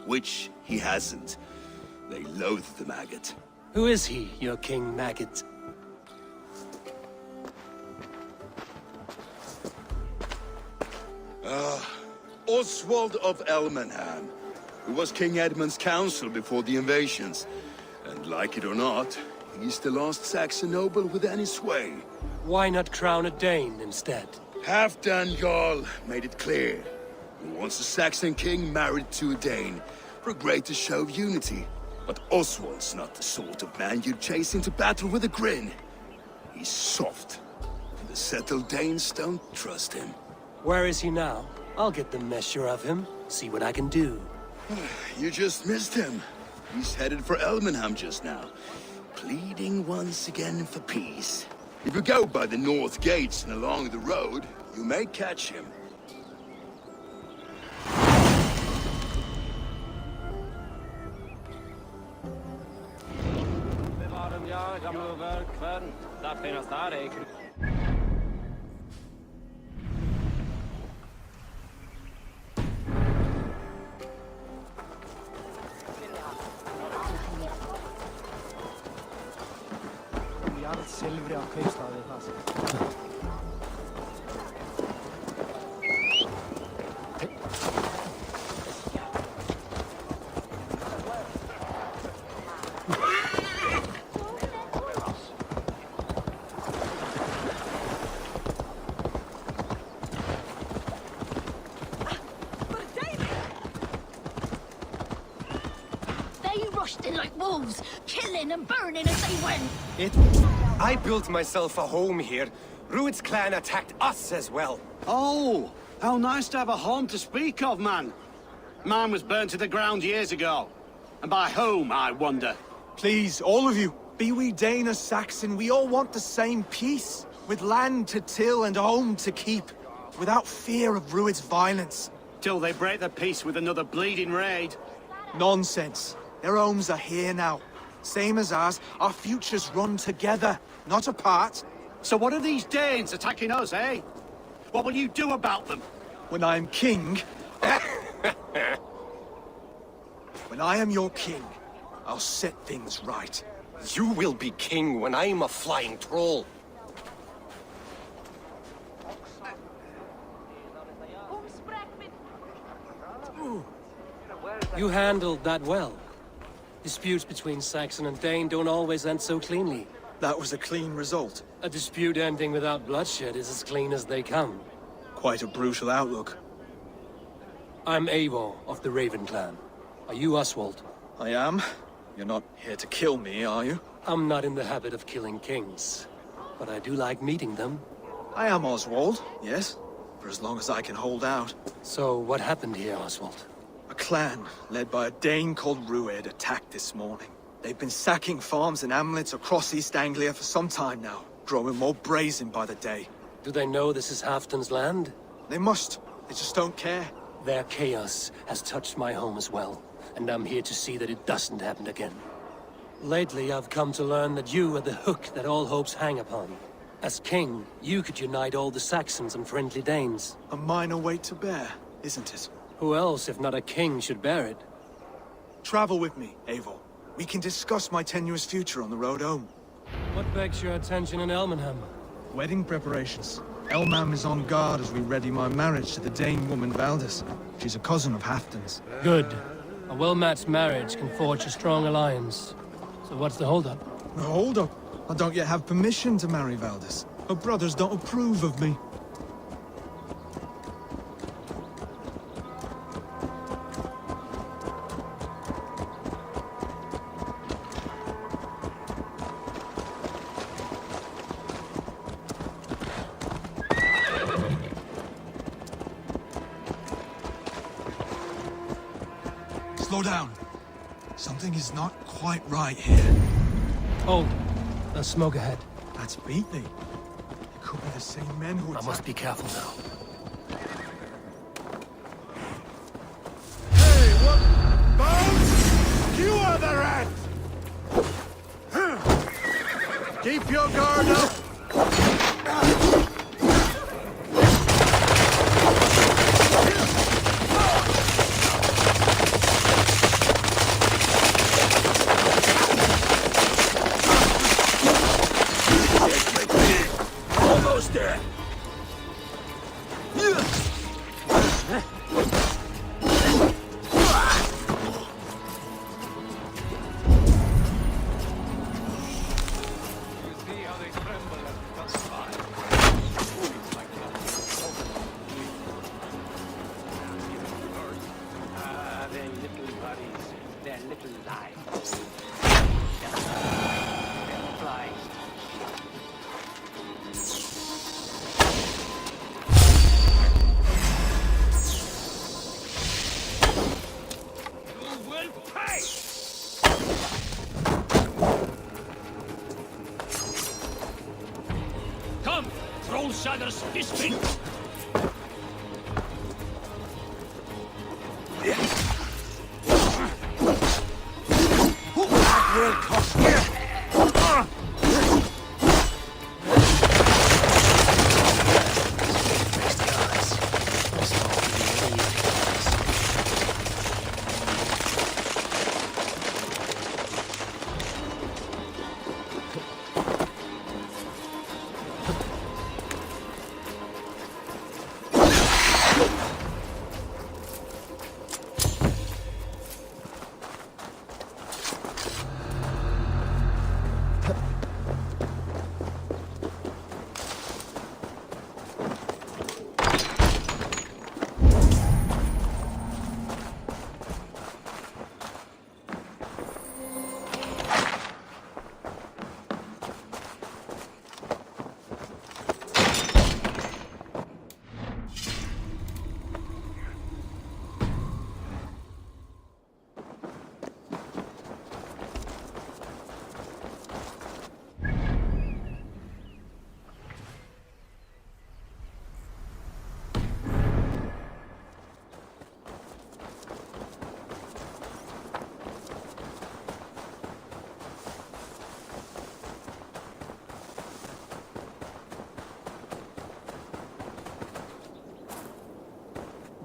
which he hasn't. They loathe the maggot. Who is he, your king maggot? Oswald of Elmenham, who was King Edmund's counsel before the invasions. And like it or not, he's the last Saxon noble with any sway. Why not crown a Dane instead? Halfdan Jarl made it clear. He wants a Saxon king married to a Dane, for a greater show of unity. But Oswald's not the sort of man you'd chase into battle with a grin. He's soft, and the settled Danes don't trust him. Where is he now? I'll get the measure of him, see what I can do. You just missed him. He's headed for Elmenham just now, pleading once again for peace. If you go by the north gates and along the road, you may catch him. Silfri á kaupstaði það. They rushed in like wolves, killing and burning as they went. I built myself a home here. Rued's clan attacked us as well. Oh, how nice to have a home to speak of, man. Mine was burnt to the ground years ago. And by whom, I wonder? Please, all of you, be we Dane or Saxon, we all want the same peace. With land to till and home to keep. Without fear of Rued's violence. Till they break the peace with another bleeding raid. Nonsense. Their homes are here now. Same as ours, our futures run together, not apart. So what are these Danes attacking us, eh? What will you do about them? When I'm king... When I am your king, I'll set things right. You will be king when I'm a flying troll. You handled that well. Disputes between Saxon and Dane don't always end so cleanly. That was a clean result. A dispute ending without bloodshed is as clean as they come. Quite a brutal outlook. I'm Eivor of the Raven clan. Are you Oswald? I am. You're not here to kill me, are you? I'm not in the habit of killing kings, but I do like meeting them. I am Oswald, yes. For as long as I can hold out. So what happened here, Oswald? A clan, led by a Dane called Rued, attacked this morning. They've been sacking farms and hamlets across East Anglia for some time now, growing more brazen by the day. Do they know this is Halfdan's land? They must. They just don't care. Their chaos has touched my home as well, and I'm here to see that it doesn't happen again. Lately, I've come to learn that you are the hook that all hopes hang upon. As king, you could unite all the Saxons and friendly Danes. A minor weight to bear, isn't it? Who else, if not a king, should bear it? Travel with me, Eivor. We can discuss my tenuous future on the road home. What begs your attention in Elmenham? Wedding preparations. Elmam is on guard as we ready my marriage to the Dane woman Valdis. She's a cousin of Halfdan's. Good. A well-matched marriage can forge a strong alliance. So what's the holdup? No, hold up. I don't yet have permission to marry Valdis. Her brothers don't approve of me. Slow down. Something is not quite right here. Oh, there's smoke ahead. That's Beatley. It could be the same men who I must be careful now. Hey, what? Bones? You are the rat! Keep your guard up! Almost there. Their little bodies, their little lives. Their flies. You will pay! Come, Troll Shadow's fistful!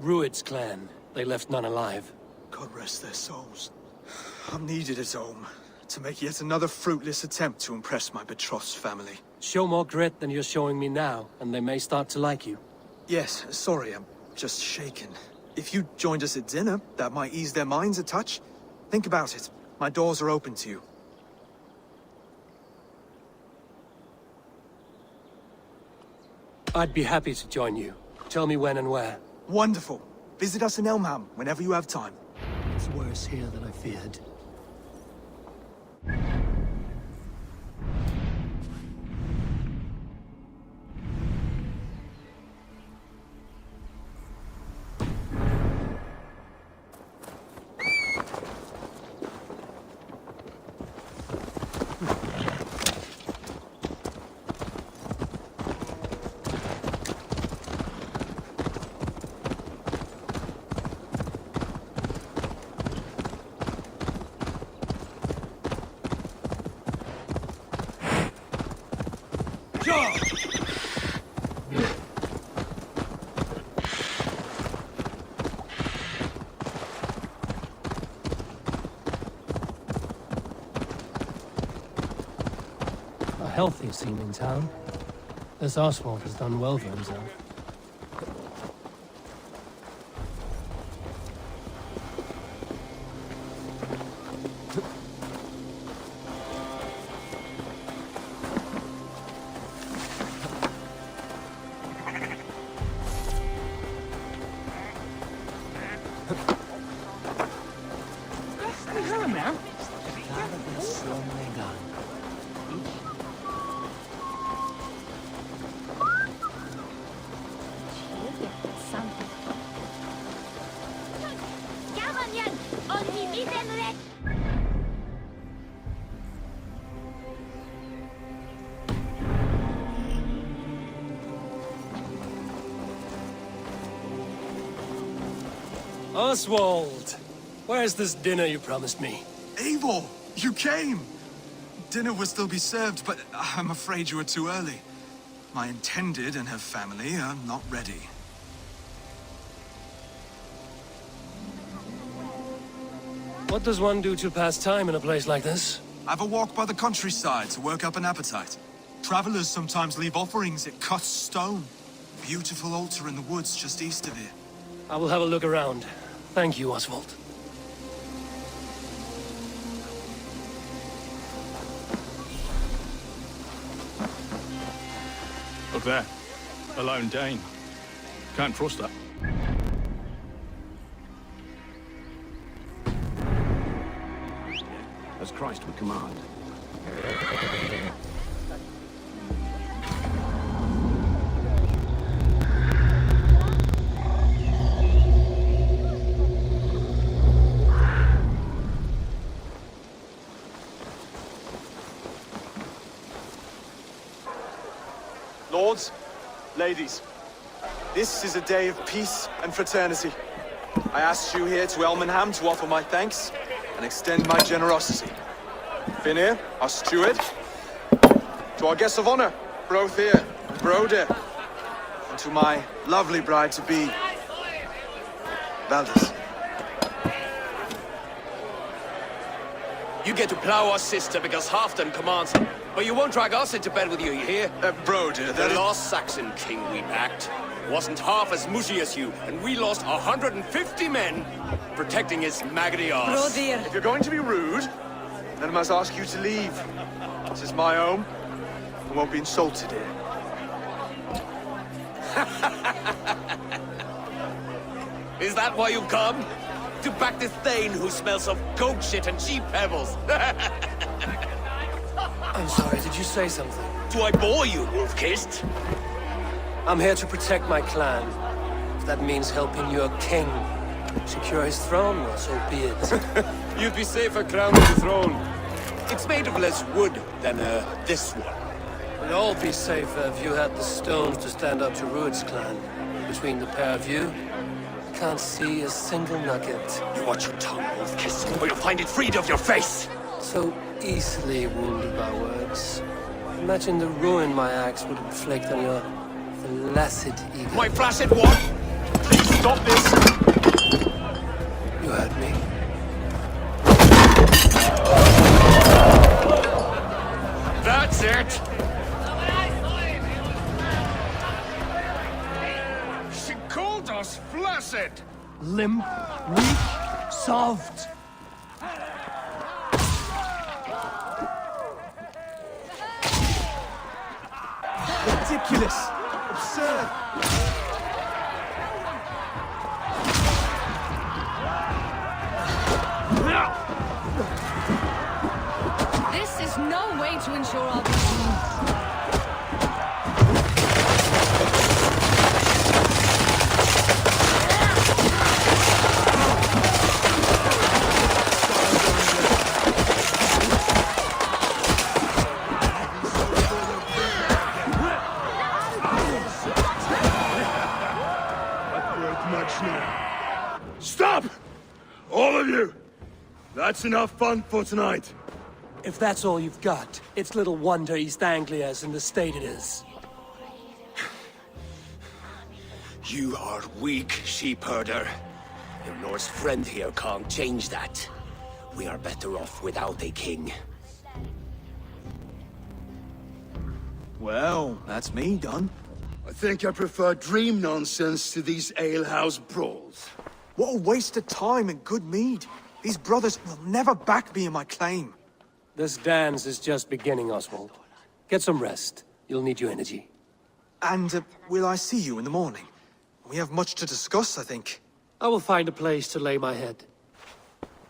Rued's clan. They left none alive. God rest their souls. I'm needed at home to make yet another fruitless attempt to impress my betrothed family. Show more grit than you're showing me now, and they may start to like you. Yes, sorry, I'm just shaken. If you joined us at dinner, that might ease their minds a touch. Think about it. My doors are open to you. I'd be happy to join you. Tell me when and where. Wonderful. Visit us in Elmham whenever you have time. It's worse here than I feared. A healthy scene in town. This Oswald has done well for himself. Gavanian! Oswald, where's this dinner you promised me? Eivor, you came! Dinner will still be served, but I'm afraid you were too early. My intended and her family are not ready. What does one do to pass time in a place like this? Have a walk by the countryside to work up an appetite. Travelers sometimes leave offerings at cut stone. Beautiful altar in the woods just east of here. I will have a look around. Thank you, Oswald. Look there. A lone Dane. Can't trust that. As Christ would command. Lords, ladies, this is a day of peace and fraternity. I asked you here to Elmenham to offer my thanks and extend my generosity. Finir, our steward, to our guests of honor, Brothir and Broder, and to my lovely bride-to-be, Valdis. You get to plow our sister because Halfdan commands it. But you won't drag us into bed with you hear? Broder, the lost Saxon king we backed wasn't half as mushy as you, and we lost 150 men protecting his maggoty arse. If you're going to be rude, then I must ask you to leave. This is my home. I won't be insulted here. Is that why you come? To back this Thane who smells of goat shit and cheap pebbles? I'm sorry, did you say something? Do I bore you, wolf-kissed? I'm here to protect my clan. If that means helping your king secure his throne, well, so be it. You'd be safer crowned with the throne. It's made of less wood than, this one. We'd all be safer if you had the stones to stand up to Rued's clan. Between the pair of you, I can't see a single nugget. You watch your tongue, wolf-kissed, or you'll find it freed of your face! So easily wounded by words. Imagine the ruin my axe would inflict on your flaccid ego. My flaccid what? Please stop this! You heard me. That's it! She called us flaccid! Limp, weak, soft. Ridiculous! Absurd! This is no way to ensure our victory. Stop! All of you! That's enough fun for tonight. If that's all you've got, it's little wonder East Anglia's in the state it is. You are weak, sheep herder. Eleanor's friend here can't change that. We are better off without a king. Well, that's me done. I think I prefer dream nonsense to these alehouse brawls. What a waste of time and good mead. These brothers will never back me in my claim. This dance is just beginning, Oswald. Get some rest. You'll need your energy. And will I see you in the morning? We have much to discuss, I think. I will find a place to lay my head.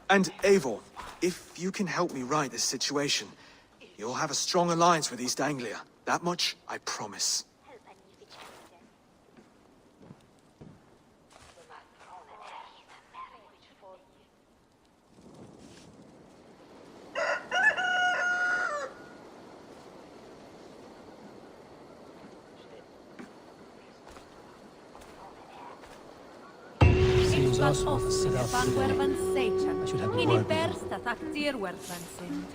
And Eivor, if you can help me right this situation, you'll have a strong alliance with East Anglia. That much, I promise. Oswald set out for the day. I should have a word with him.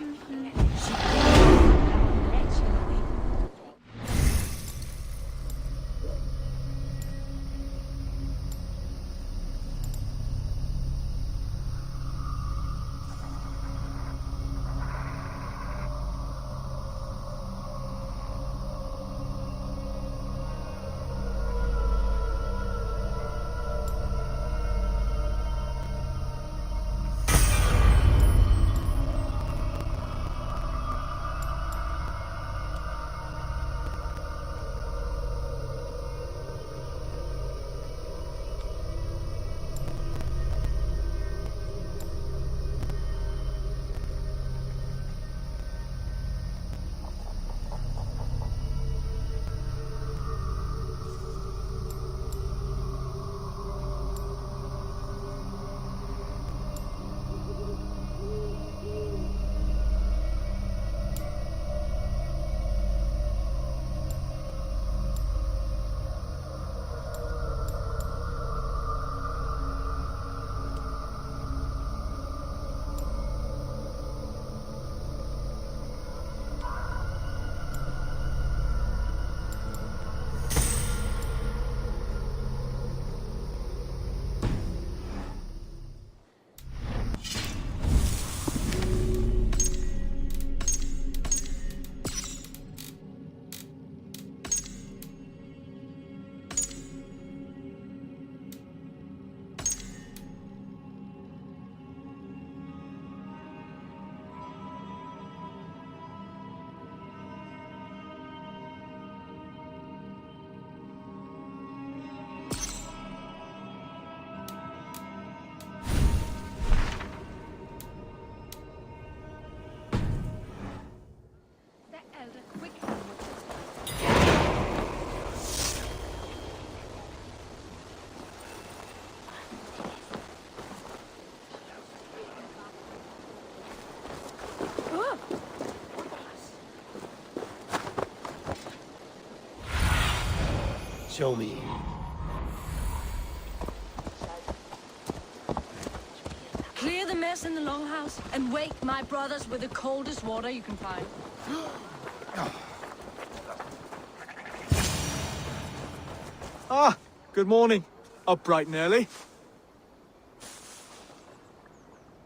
Show me. Clear the mess in the longhouse and wake my brothers with the coldest water you can find. Ah, good morning. Up bright and early.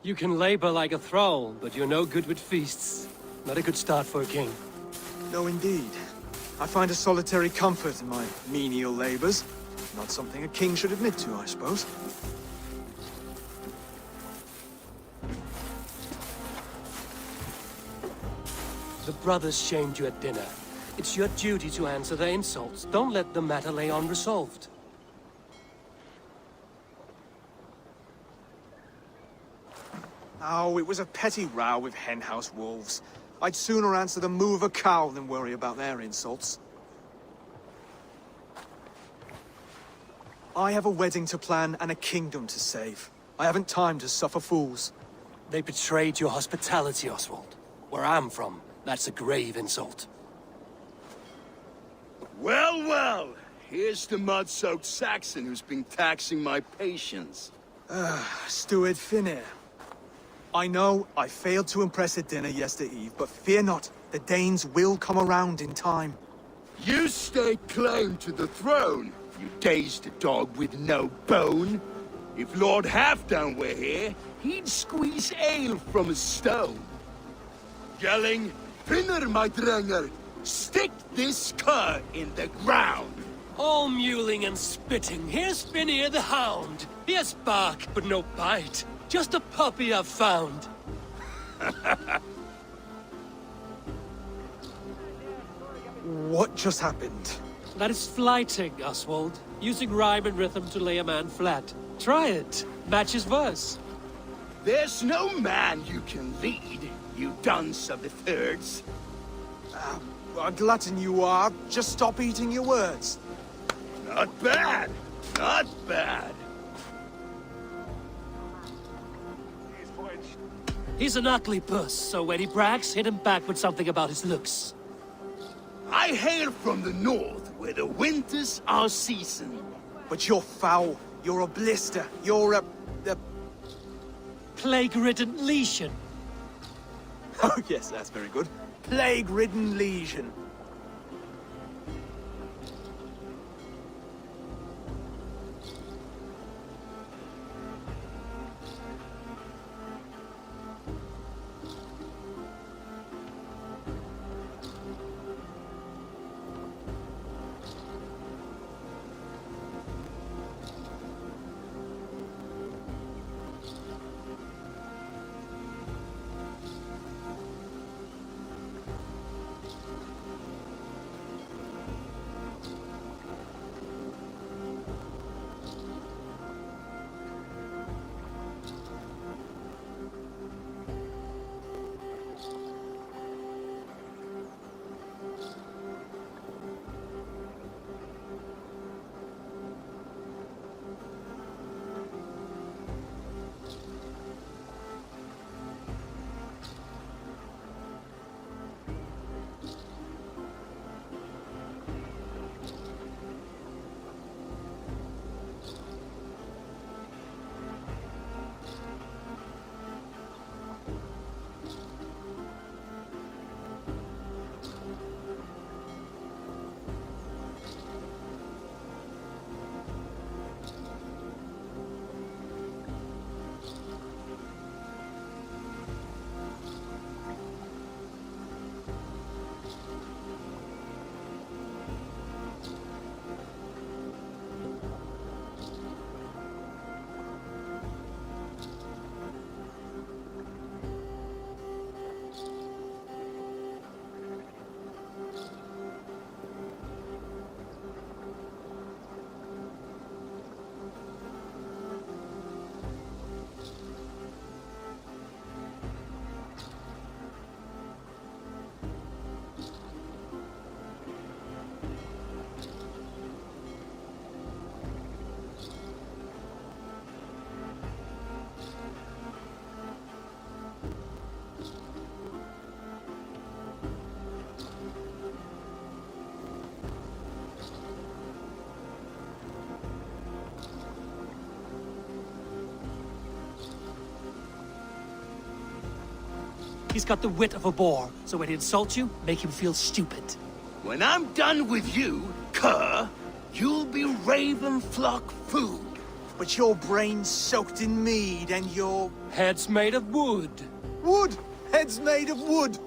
You can labor like a thrall, but you're no good with feasts. Not a good start for a king. No, indeed. I find a solitary comfort in my menial labors. Not something a king should admit to, I suppose. The brothers shamed you at dinner. It's your duty to answer their insults. Don't let the matter lay unresolved. Oh, it was a petty row with henhouse wolves. I'd sooner answer the moo of a cow than worry about their insults. I have a wedding to plan and a kingdom to save. I haven't time to suffer fools. They betrayed your hospitality, Oswald. Where I'm from, that's a grave insult. Well, well. Here's the mud-soaked Saxon who's been taxing my patience. Steward Finir. I know I failed to impress at dinner yestereve, but fear not, the Danes will come around in time. You stake claim to the throne, you dazed dog with no bone. If Lord Halfdan were here, he'd squeeze ale from a stone. Yelling, Finner, my drenger, stick this cur in the ground. All mewling and spitting, here's Finir the hound. He has bark, but no bite. Just a puppy I've found. What just happened? That is flighting, Oswald. Using rhyme and rhythm to lay a man flat. Try it. Match his verse. There's no man you can lead, you dunce of the thirds. A glutton you are. Just stop eating your words. Not bad. Not bad. He's an ugly puss, so when he brags, hit him back with something about his looks. I hail from the north, where the winters are season. But you're foul. You're a blister. You're a... Plague-ridden lesion. Oh, yes, that's very good. Plague-ridden lesion. He's got the wit of a boar, so when he insults you, make him feel stupid. When I'm done with you, cur, you'll be raven flock food. But your brain's soaked in mead and your... Head's made of wood. Wood! Head's made of wood!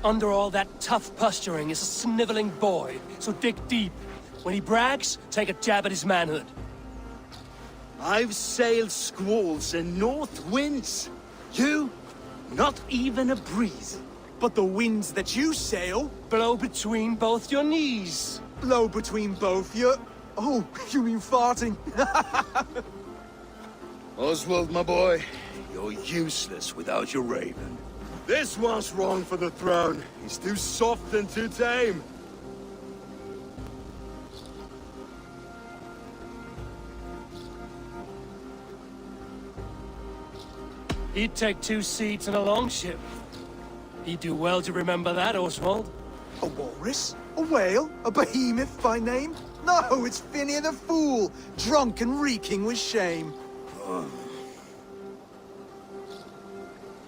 Under all that tough posturing is a sniveling boy, so dig deep. When he brags, take a jab at his manhood. I've sailed squalls and north winds. You, not even a breeze. But the winds that you sail... Blow between both your knees. Blow between both your... Oh, you mean farting? Oswald, my boy, you're useless without your raven. This one's wrong for the throne. He's too soft and too tame. He'd take 2 seats in a longship. He'd do well to remember that, Oswald. A walrus? A whale? A behemoth by name? No, it's Phineas the Fool, drunk and reeking with shame.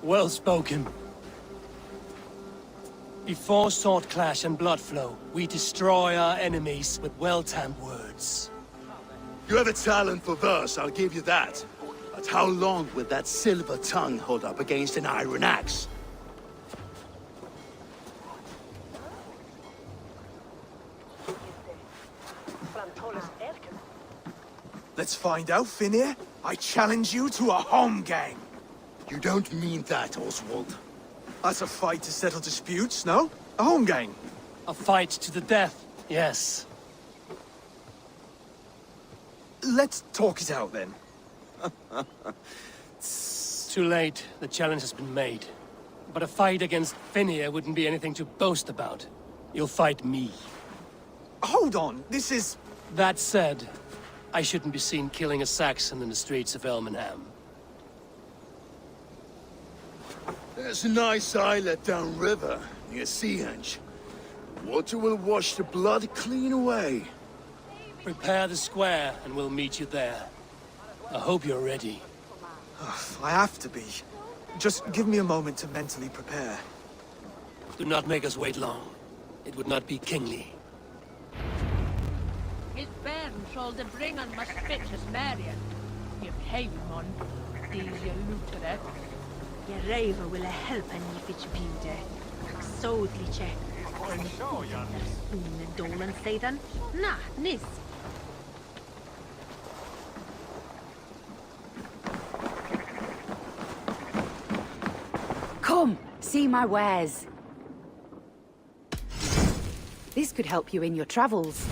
Well spoken. Before sword clash and blood flow, we destroy our enemies with well-timed words. You have a talent for verse, I'll give you that. But how long will that silver tongue hold up against an iron axe? Let's find out, Phineas. I challenge you to a home gang. You don't mean that, Oswald. That's a fight to settle disputes, no? A home gang. A fight to the death, yes. Let's talk it out, then. Too late. The challenge has been made. But a fight against Phineas wouldn't be anything to boast about. You'll fight me. Hold on, this is... That said, I shouldn't be seen killing a Saxon in the streets of Elmenham. There's a nice islet downriver, near Seahenge. Water will wash the blood clean away. Prepare the square, and we'll meet you there. I hope you're ready. I have to be. Just give me a moment to mentally prepare. Do not make us wait long. It would not be kingly. His bairn told the bring on must bitches Marion. You pay mon, these you loot it. Your raver will help an if it's beauty. Sodly check. Spoon dolan sedan. Nah, nis. Come, see my wares. This could help you in your travels.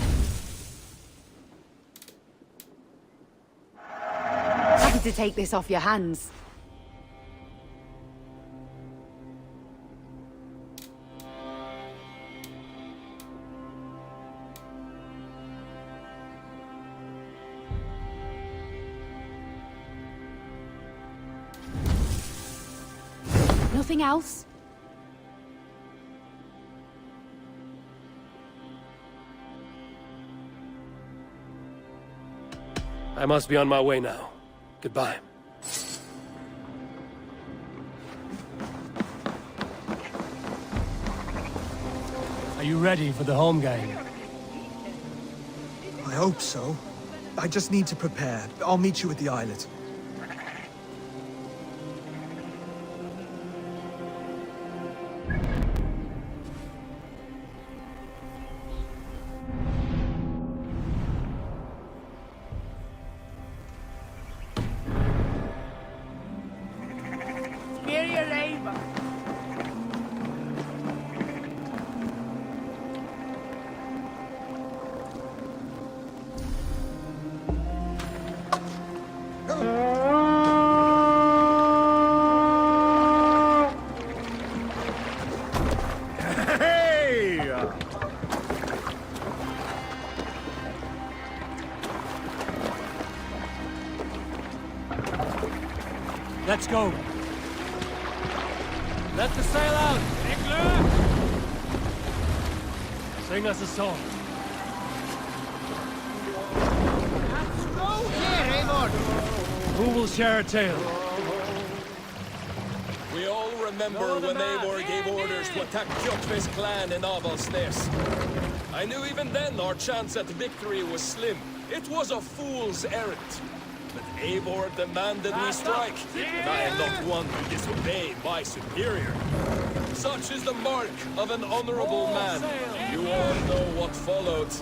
Happy to take this off your hands. Nothing else? I must be on my way now. Goodbye. Are you ready for the home game? I hope so. I just need to prepare. I'll meet you at the islet. Let's go. Let the sail out. Sing us a song. Let's go here, Eivor. Who will share a tale? We all remember when Eivor gave orders to attack Kjotve's clan in Avaldsnes. I knew even then our chance at victory was slim. It was a fool's errand. But Eivor demanded we strike, and I am not one to disobey my superior. Such is the mark of an honorable man. You all know what followed.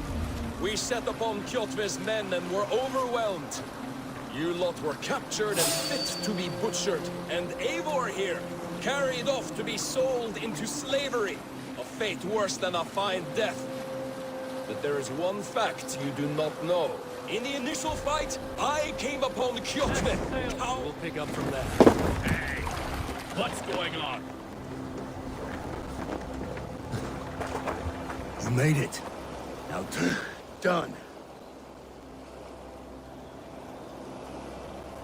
We set upon Kjotve's men and were overwhelmed. You lot were captured and fit to be butchered, and Eivor here carried off to be sold into slavery, a fate worse than a fine death. But there is one fact you do not know. In the initial fight, I came upon Kjotve. We'll pick up from there. Hey, what's going on? You made it. Now done.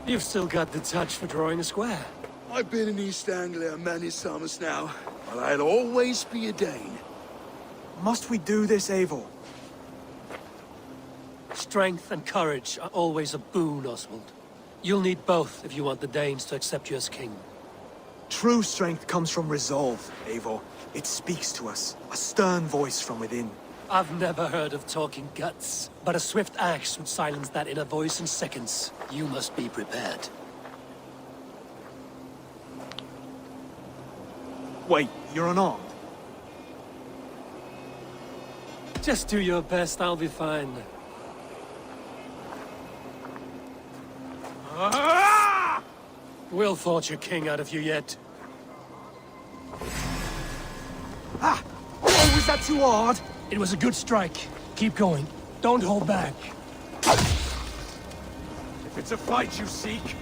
You've still got the touch for drawing a square. I've been in East Anglia many summers now, but I'll always be a Dane. Must we do this, Eivor? Strength and courage are always a boon, Oswald. You'll need both if you want the Danes to accept you as king. True strength comes from resolve, Eivor. It speaks to us, a stern voice from within. I've never heard of talking guts, but a swift axe would silence that inner voice in seconds. You must be prepared. Wait, you're unarmed? Just do your best, I'll be fine. We'll forge a king out of you yet. Ah! Oh, was that too hard? It was a good strike. Keep going. Don't hold back. If it's a fight you seek...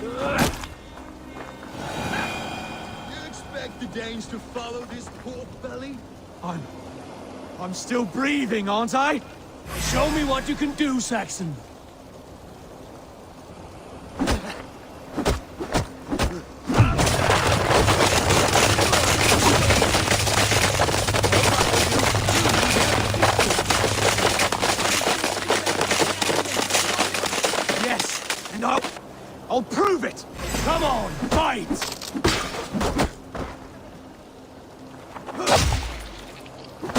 You expect the Danes to follow this pork belly? I'm still breathing, aren't I? Show me what you can do, Saxon. Yes, and I'll prove it! Come on, fight!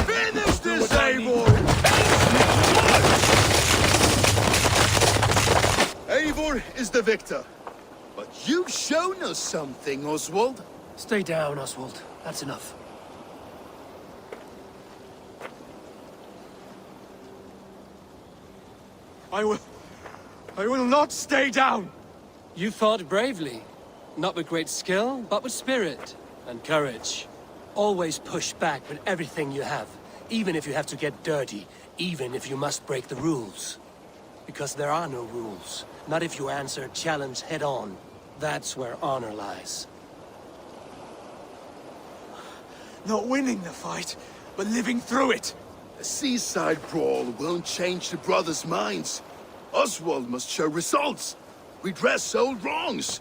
Finish this, Eivor! Eivor is the victor. But you've shown us something, Oswald. Stay down, Oswald. That's enough. I will not stay down! You fought bravely. Not with great skill, but with spirit and courage. Always push back with everything you have, even if you have to get dirty, even if you must break the rules. Because there are no rules. Not if you answer a challenge head-on. That's where honor lies. Not winning the fight, but living through it. A seaside brawl won't change the brothers' minds. Oswald must show results. Redress old wrongs.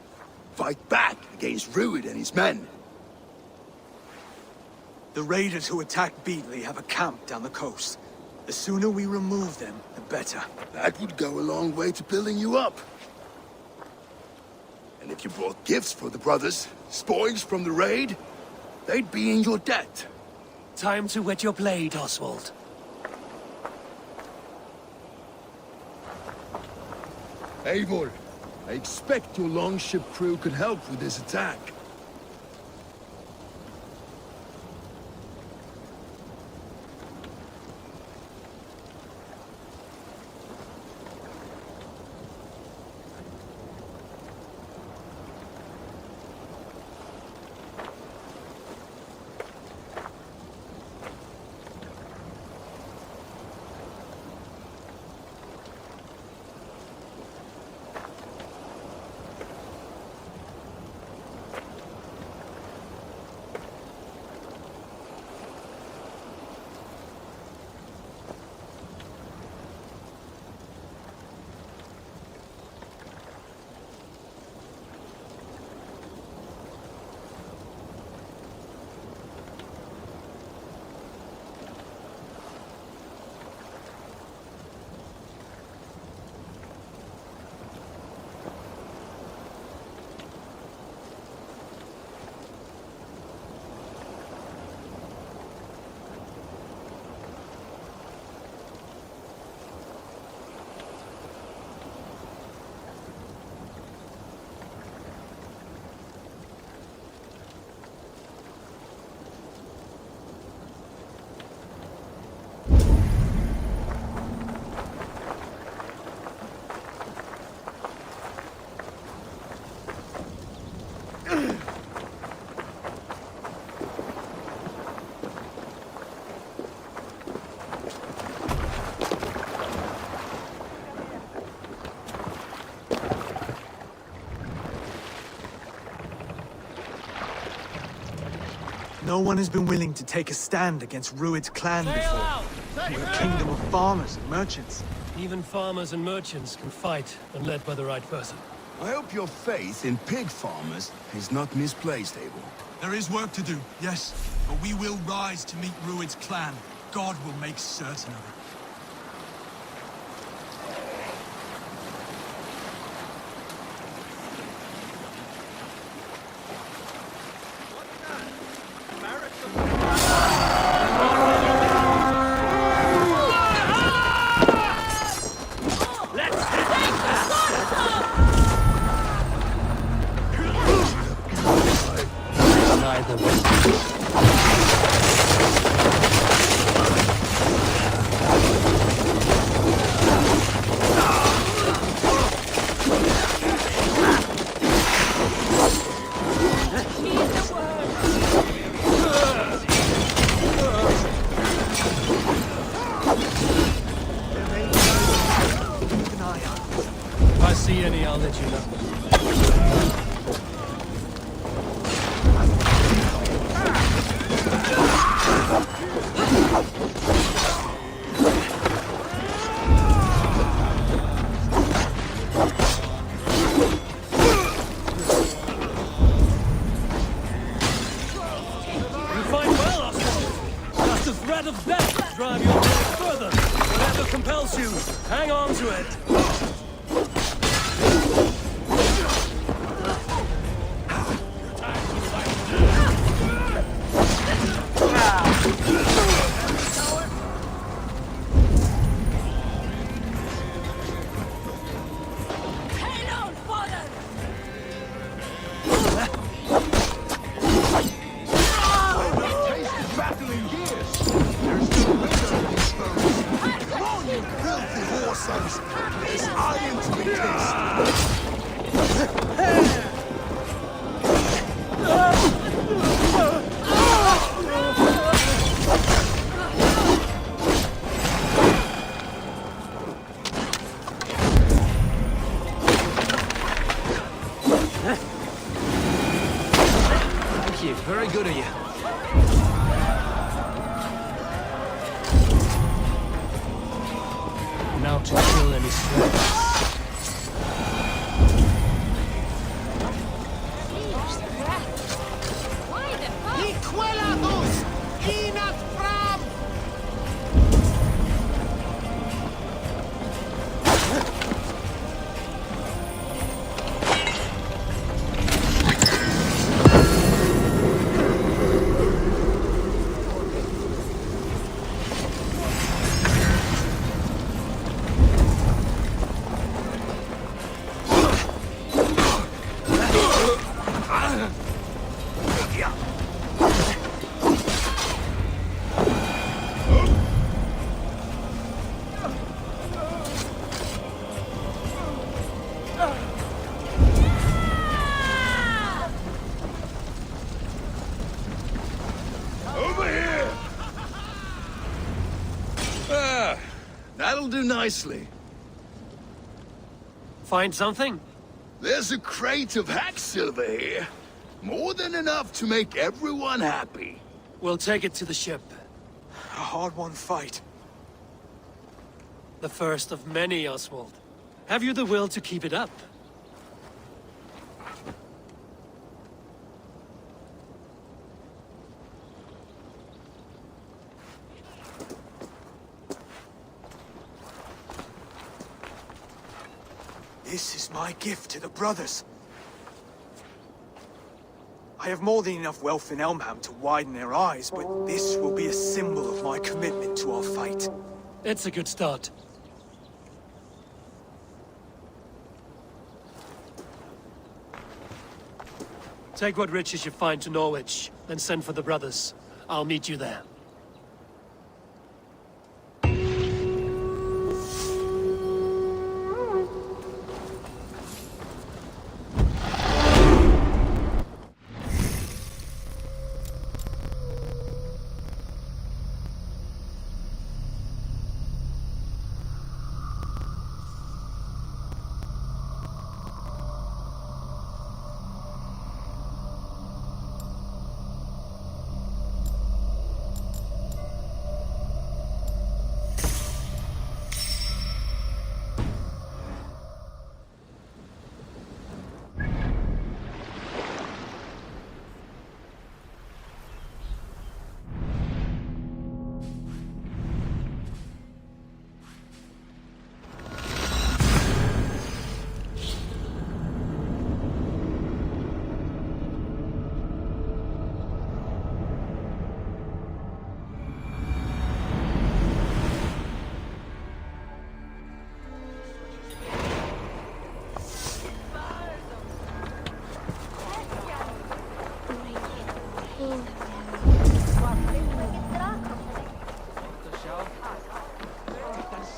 Fight back against Rued and his men. The raiders who attacked Beatley have a camp down the coast. The sooner we remove them, the better. That would go a long way to building you up. And if you brought gifts for the brothers, spoils from the raid, they'd be in your debt. Time to wet your blade, Oswald. Eivor, I expect your longship crew could help with this attack. No one has been willing to take a stand against Rued's clan before. We're a kingdom of farmers and merchants. Even farmers and merchants can fight when led by the right person. I hope your faith in pig farmers is not misplaced, Abel. There is work to do, yes. But we will rise to meet Rued's clan. God will make certain of it. If I see any, I'll let you know. You fight well, Oswald. Just the threat of death will drive your will further. Whatever compels you, hang on to it. Thank you. Very good of you. Now to kill any slaves. That'll do nicely. Find something? There's a crate of hack silver here. More than enough to make everyone happy. We'll take it to the ship. A hard-won fight. The first of many, Oswald. Have you the will to keep it up? This is my gift to the brothers. I have more than enough wealth in Elmham to widen their eyes, but this will be a symbol of my commitment to our fight. It's a good start. Take what riches you find to Norwich, then send for the brothers. I'll meet you there.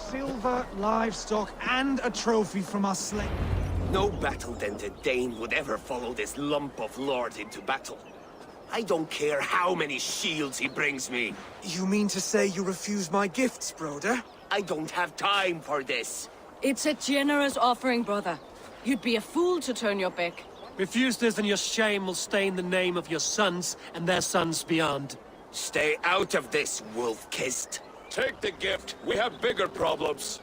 Silver, livestock, and a trophy from our slave. No battle-dented Dane would ever follow this lump of lord into battle. I don't care how many shields he brings me. You mean to say you refuse my gifts, broder? I don't have time for this. It's a generous offering, brother. You'd be a fool to turn your back. Refuse this and your shame will stain the name of your sons and their sons beyond. Stay out of this, wolf-kissed. Take the gift. We have bigger problems.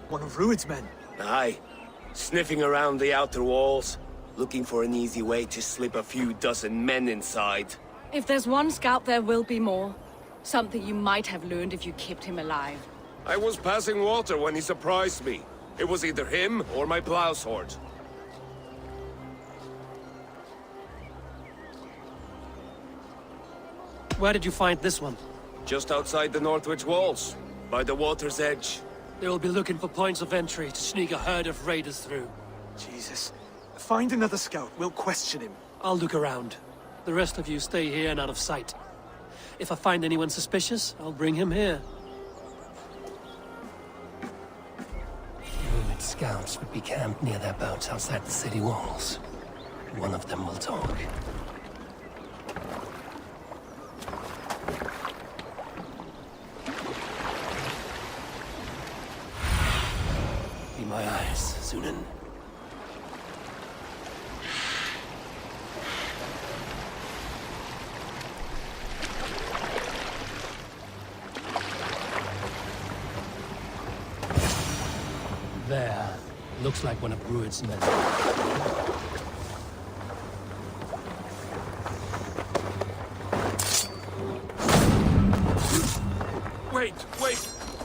One of Rued's men. Aye. Sniffing around the outer walls, looking for an easy way to slip a few dozen men inside. If there's one scout, there will be more. Something you might have learned if you kept him alive. I was passing water when he surprised me. It was either him or my plow sword. Where did you find this one? Just outside the Northwich walls, by the water's edge. They will be looking for points of entry to sneak a herd of raiders through. Jesus. Find another scout. We'll question him. I'll look around. The rest of you stay here and out of sight. If I find anyone suspicious, I'll bring him here. Rued scouts would be camped near their boats outside the city walls. One of them will talk. Be my eyes, Sunan. There. Looks like one of Rued's men. Wait!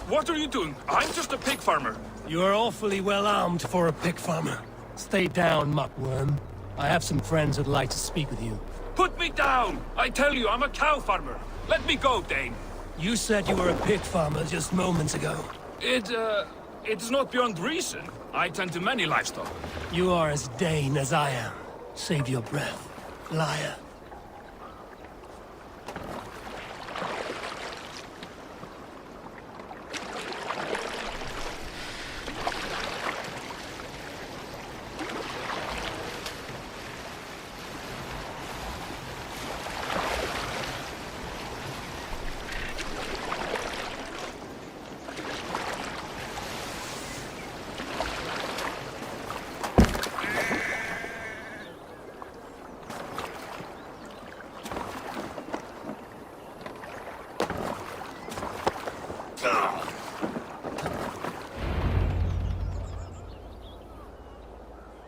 What are you doing? I'm just a pig farmer. You are awfully well armed for a pig farmer. Stay down, muckworm. I have some friends who'd like to speak with you. Put me down! I tell you, I'm a cow farmer. Let me go, Dane. You said you were a pig farmer just moments ago. It's not beyond reason. I tend to many livestock. You are as Dane as I am. Save your breath, liar.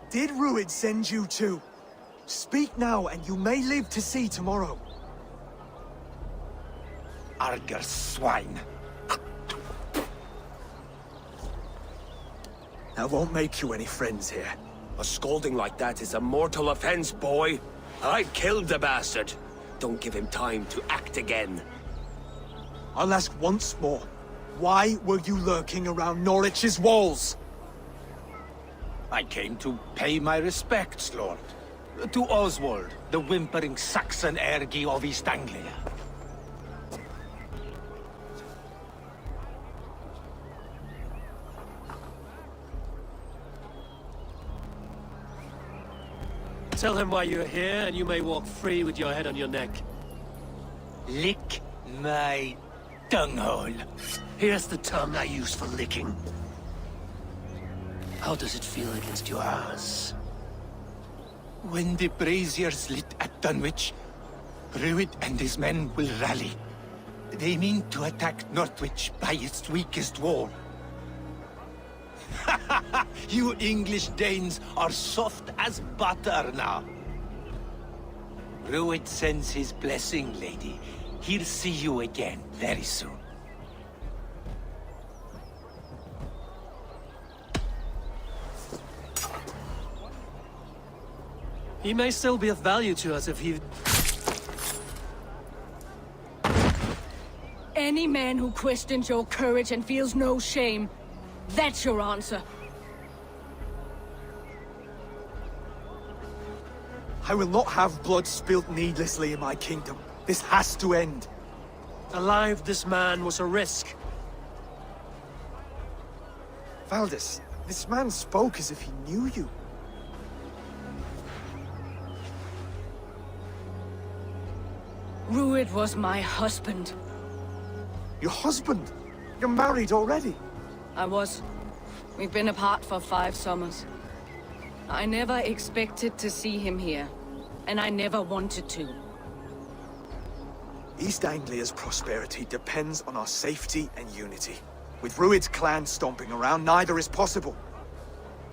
Did Rued send you too? Speak now, and you may live to see tomorrow. Arger swine. I won't make you any friends here. A scolding like that is a mortal offense, boy. I killed the bastard. Don't give him time to act again. I'll ask once more. Why were you lurking around Norwich's walls? I came to pay my respects, Lord. To Oswald, the whimpering Saxon ergi of East Anglia. Tell him why you're here, and you may walk free with your head on your neck. Lick my dunghole. Here's the tongue I use for licking. How does it feel against your ass? When the braziers lit at Dunwich, Rued and his men will rally. They mean to attack Northwich by its weakest wall. You English Danes are soft as butter now. Rued sends his blessing, lady. He'll see you again very soon. He may still be of value to us if he... Any man who questions your courage and feels no shame, that's your answer. I will not have blood spilt needlessly in my kingdom. This has to end. Alive, this man was a risk. Valdis, this man spoke as if he knew you. Rued was my husband. Your husband? You're married already? I was. We've been apart for 5 summers. I never expected to see him here, and I never wanted to. East Anglia's prosperity depends on our safety and unity. With Rued's clan stomping around, neither is possible.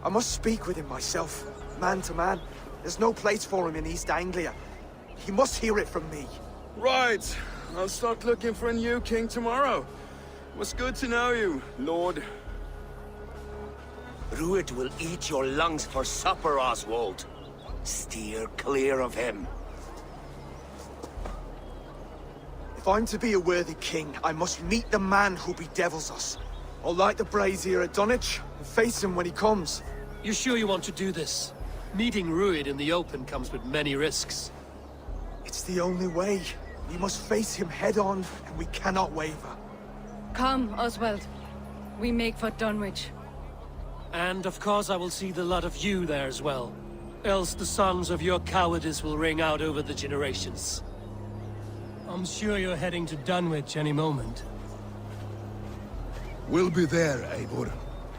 I must speak with him myself, man to man. There's no place for him in East Anglia. He must hear it from me. Right. I'll start looking for a new king tomorrow. It was good to know you, Lord. Rued will eat your lungs for supper, Oswald. Steer clear of him. If I'm to be a worthy king, I must meet the man who bedevils us. I'll light the brazier at Dunwich and face him when he comes. You sure you want to do this? Meeting Rued in the open comes with many risks. It's the only way. We must face him head on, and we cannot waver. Come, Oswald. We make for Dunwich. And of course I will see the lot of you there as well. Else the songs of your cowardice will ring out over the generations. I'm sure you're heading to Dunwich any moment. We'll be there, Eivor.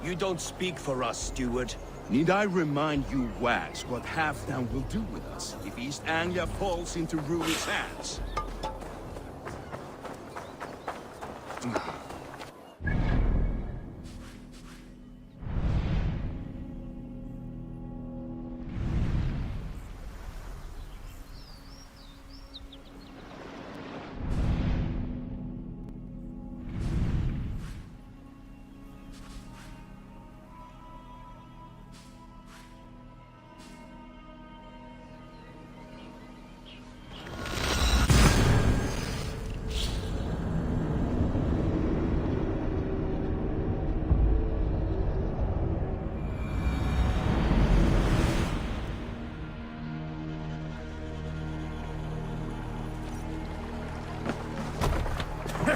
You don't speak for us, steward. Need I remind you wags what Halfdan will do with us if East Anglia falls into Rued's hands?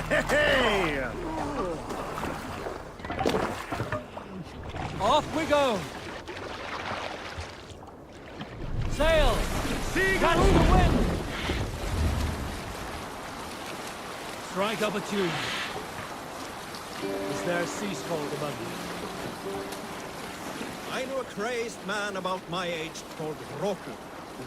Hey! Off we go! Sail! Catch the wind! Strike up a tune. Is there a sea scold among you? I knew a crazed man about my age called Roku.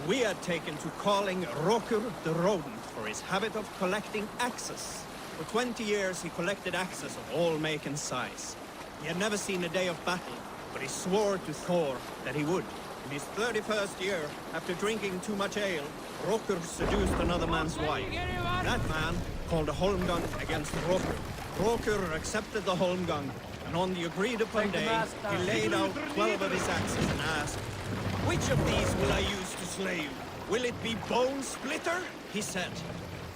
We had taken to calling Rokur the Rodent for his habit of collecting axes. For 20 years he collected axes of all make and size. He had never seen a day of battle, but he swore to Thor that he would. In his 31st year, after drinking too much ale, Rokur seduced another man's wife. That man called a holmgang against Rokur. Rokur accepted the holmgang, and on the agreed-upon day, he laid out 12 of his axes and asked, "Which of these will I use to slay you? Will it be Bone Splitter?" He said.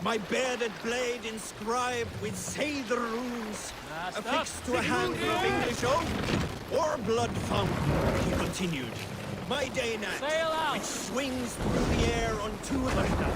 "My bearded blade inscribed with say the runes, affixed to a handle of English oak, or blood fountain," he continued. "My Daynat, which swings through the air on 2 of them."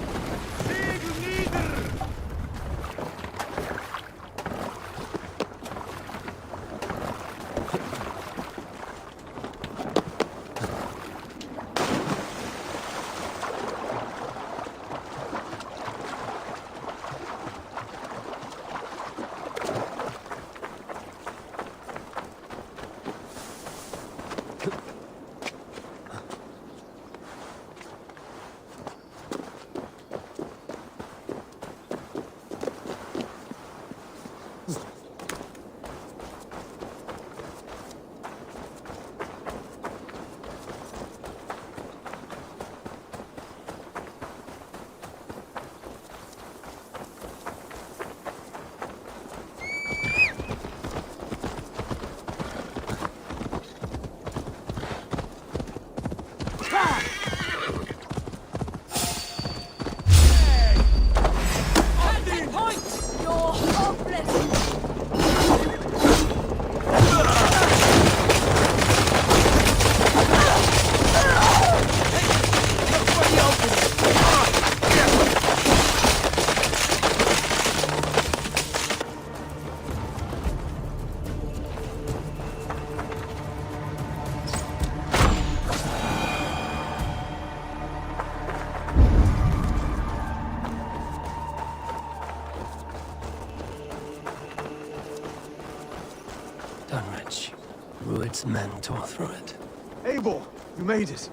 men tore through it. Eivor, you made it.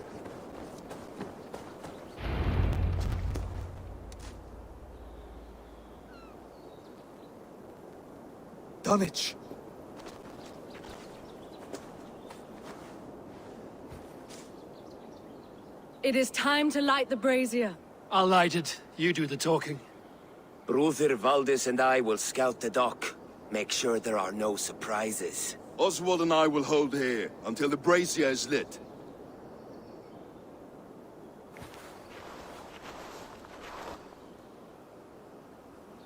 Dunwich. It is time to light the brazier. I'll light it. You do the talking. Brother Valdis and I will scout the dock. Make sure there are no surprises. Oswald and I will hold here until the brazier is lit.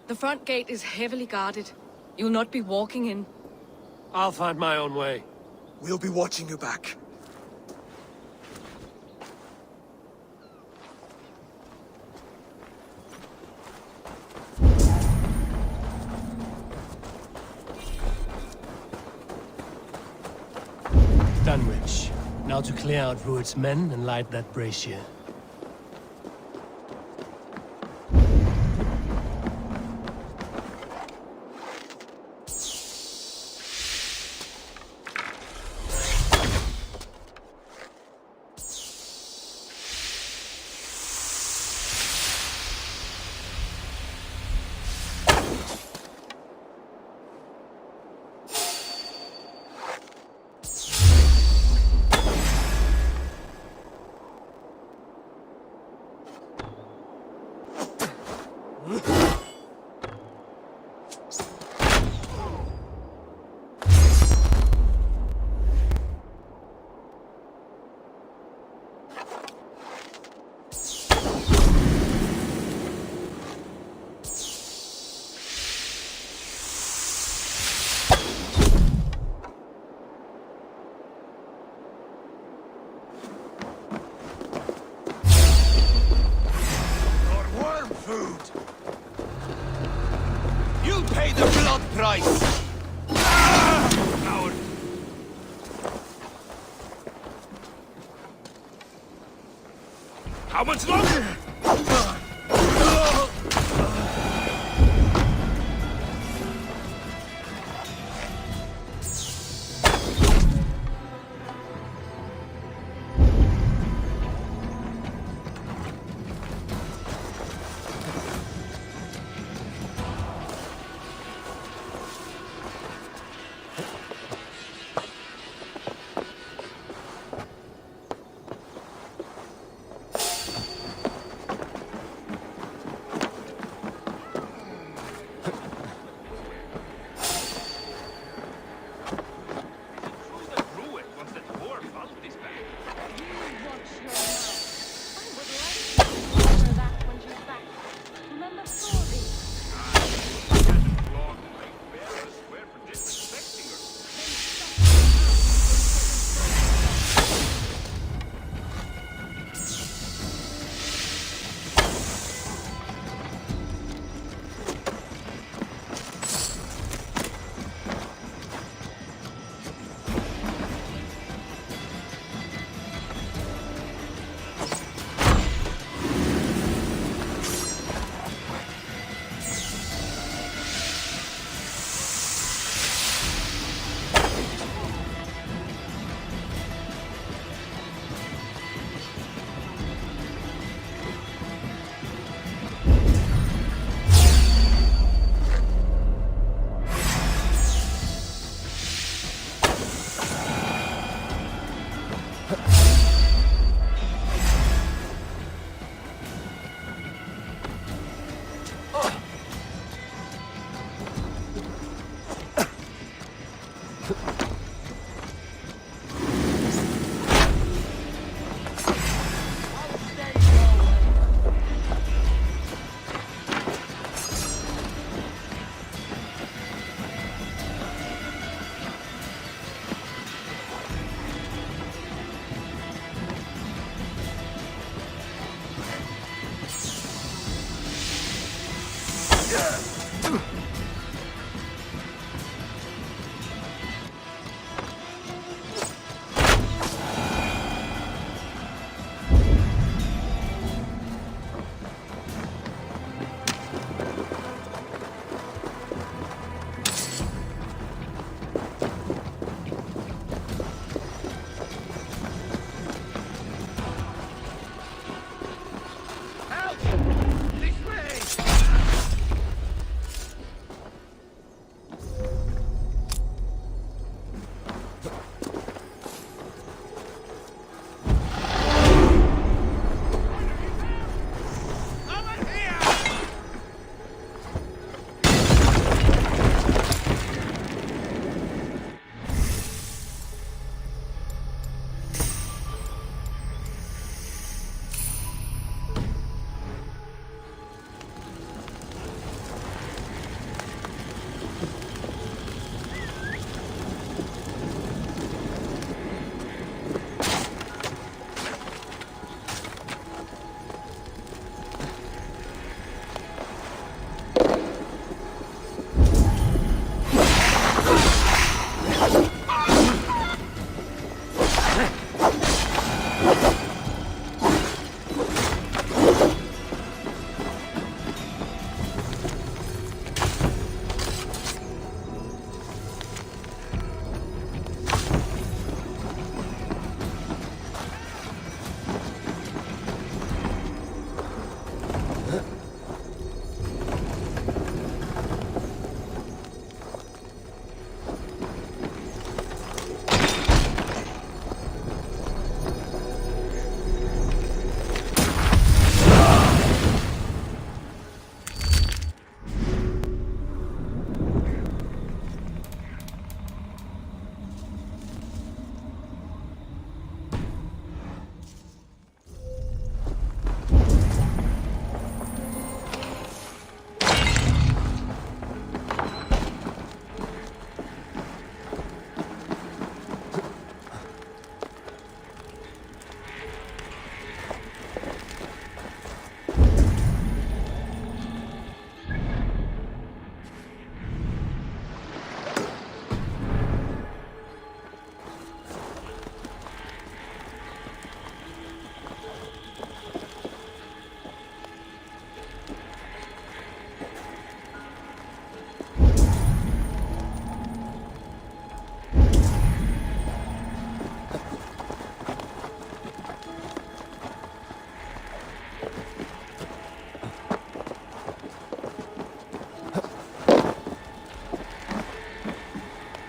The front gate is heavily guarded. You'll not be walking in. I'll find my own way. We'll be watching you back. Dunwich. Now to clear out Rued's men and light that brazier. You'll pay the blood price! Coward! How much longer?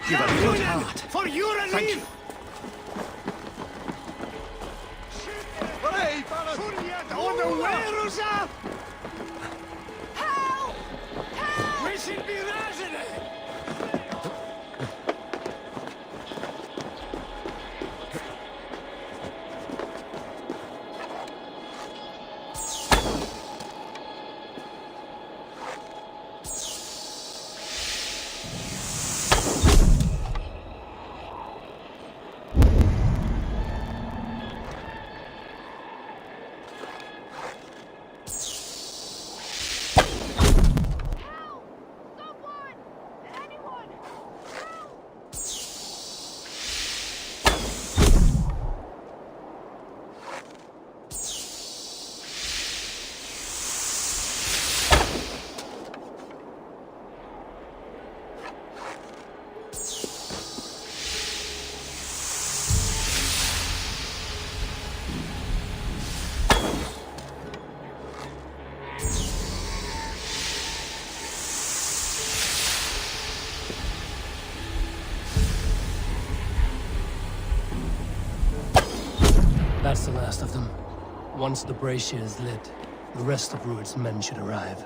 Give a good heart. For your relief! Thank you. On the way, Rosa! Help! Help! We should be resident! That's the last of them. Once the brazier is lit, the rest of Rued's men should arrive.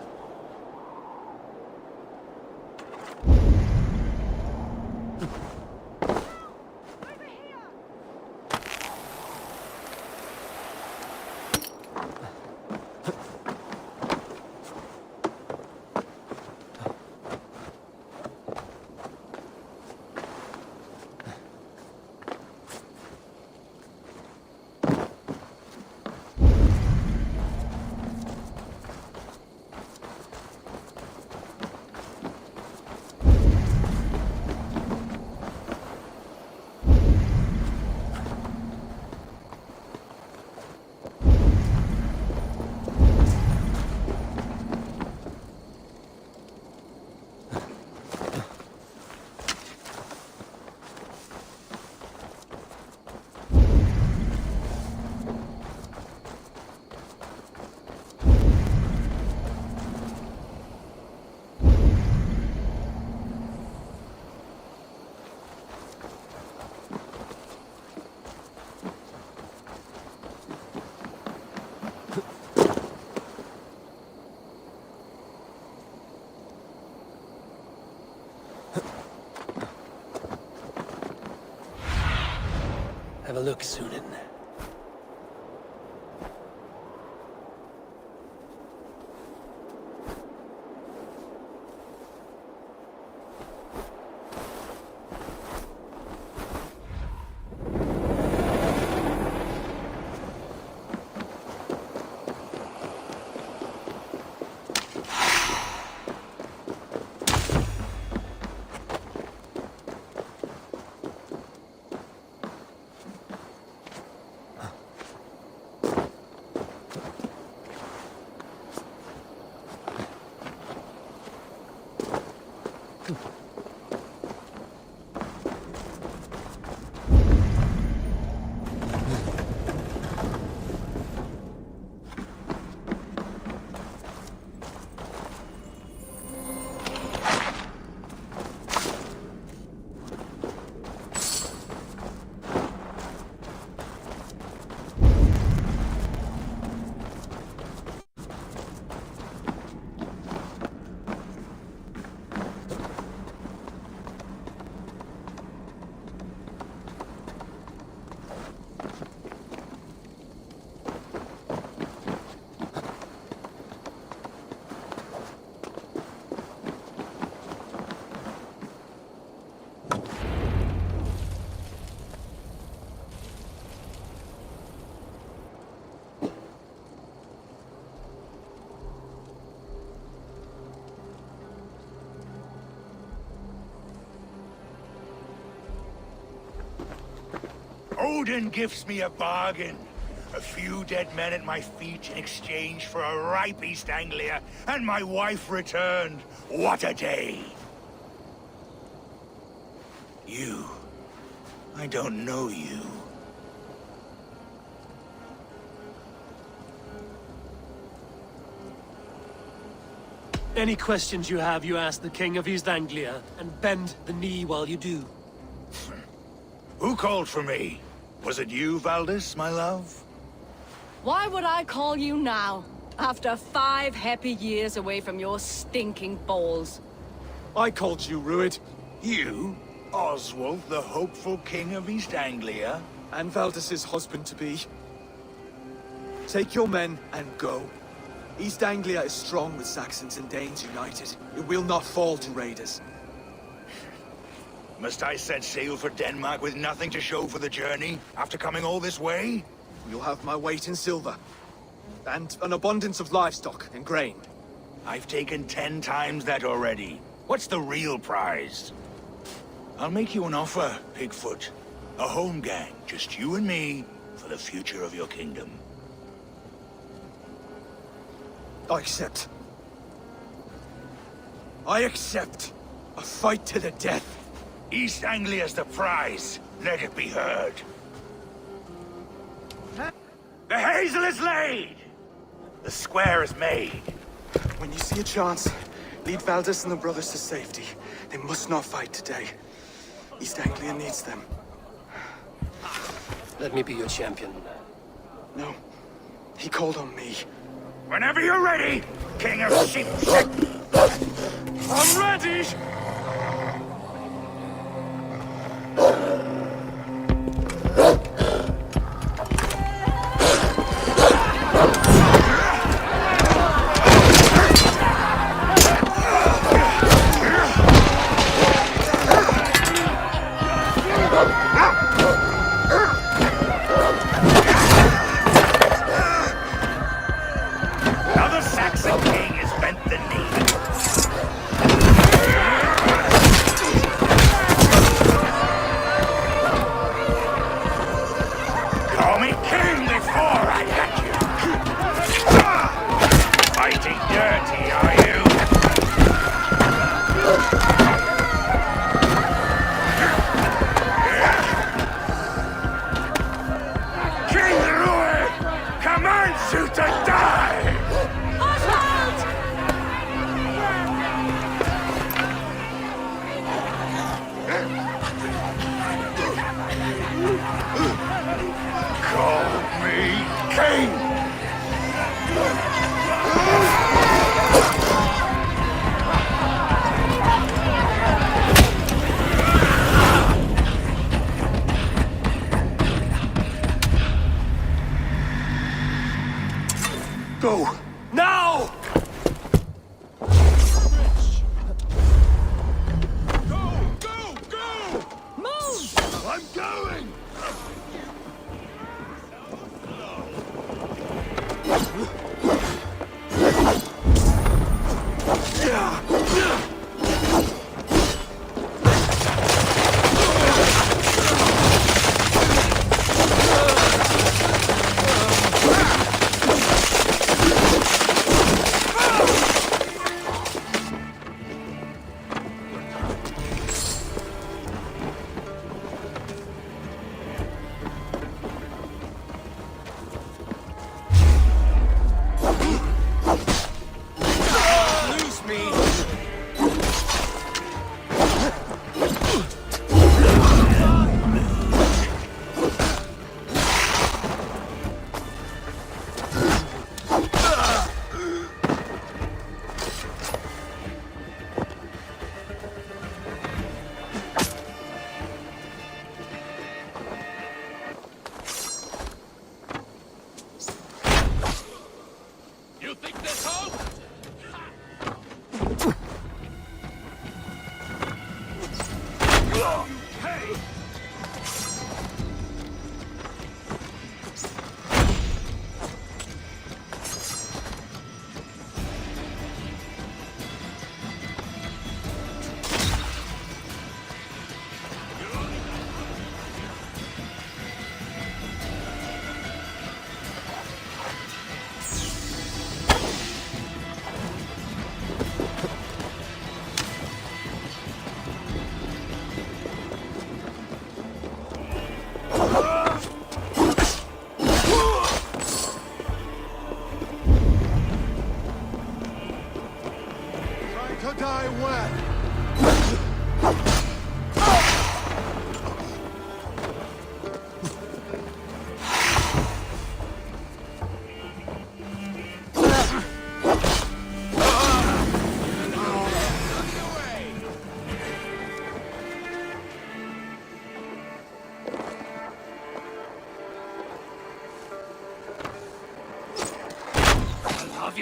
Have a look, Sunan. Odin gives me a bargain. A few dead men at my feet in exchange for a ripe East Anglia, and my wife returned. What a day! You. I don't know you. Any questions you have, you ask the King of East Anglia, and bend the knee while you do. Who called for me? Was it you, Valdis, my love? Why would I call you now, after 5 happy years away from your stinking balls? I called you, Rued. You? Oswald, the hopeful King of East Anglia? And Valdis's husband-to-be. Take your men and go. East Anglia is strong with Saxons and Danes united. It will not fall to raiders. Must I set sail for Denmark with nothing to show for the journey, after coming all this way? You'll have my weight in silver. And an abundance of livestock and grain. I've taken 10 times that already. What's the real prize? I'll make you an offer, Pigfoot. A home gang, just you and me, for the future of your kingdom. I accept. I accept. A fight to the death. East Anglia's the prize. Let it be heard. The hazel is laid! The square is made. When you see a chance, lead Valdis and the brothers to safety. They must not fight today. East Anglia needs them. Let me be your champion. No. He called on me. Whenever you're ready, King of Sheep. I'm ready! Go! Now! I'm going!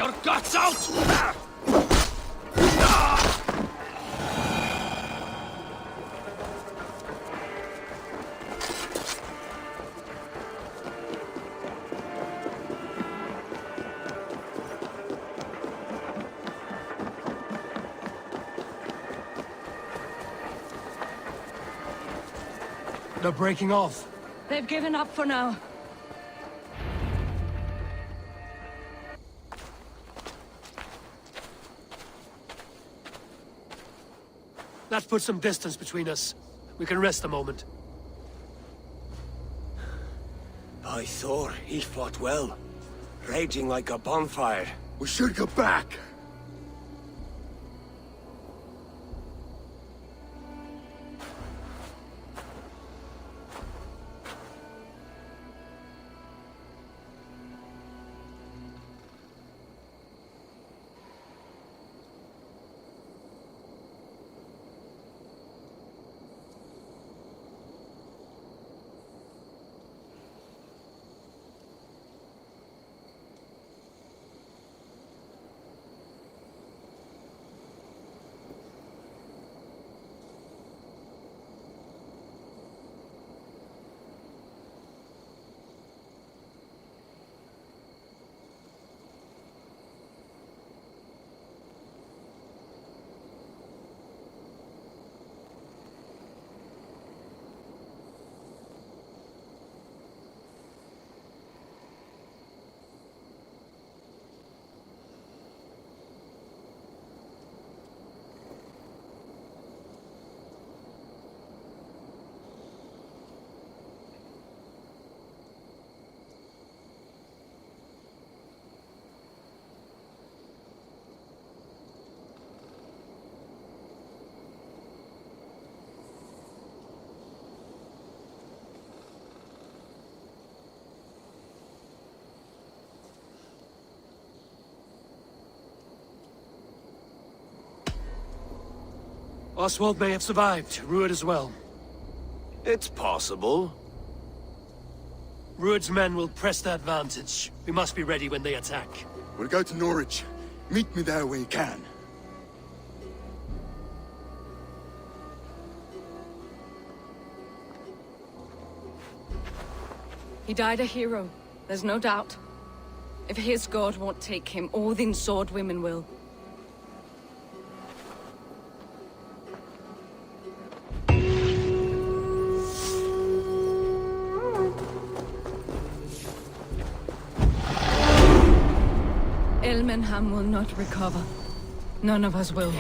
your guts out! They're breaking off. They've given up for now. That puts some distance between us. We can rest a moment. By Thor, he fought well. Raging like a bonfire. We should go back. Oswald may have survived. Rued as well. It's possible. Rued's men will press the advantage. We must be ready when they attack. We'll go to Norwich. Meet me there when you can. He died a hero, there's no doubt. If his god won't take him, Odin's sword women will. Elmenham will not recover. None of us will.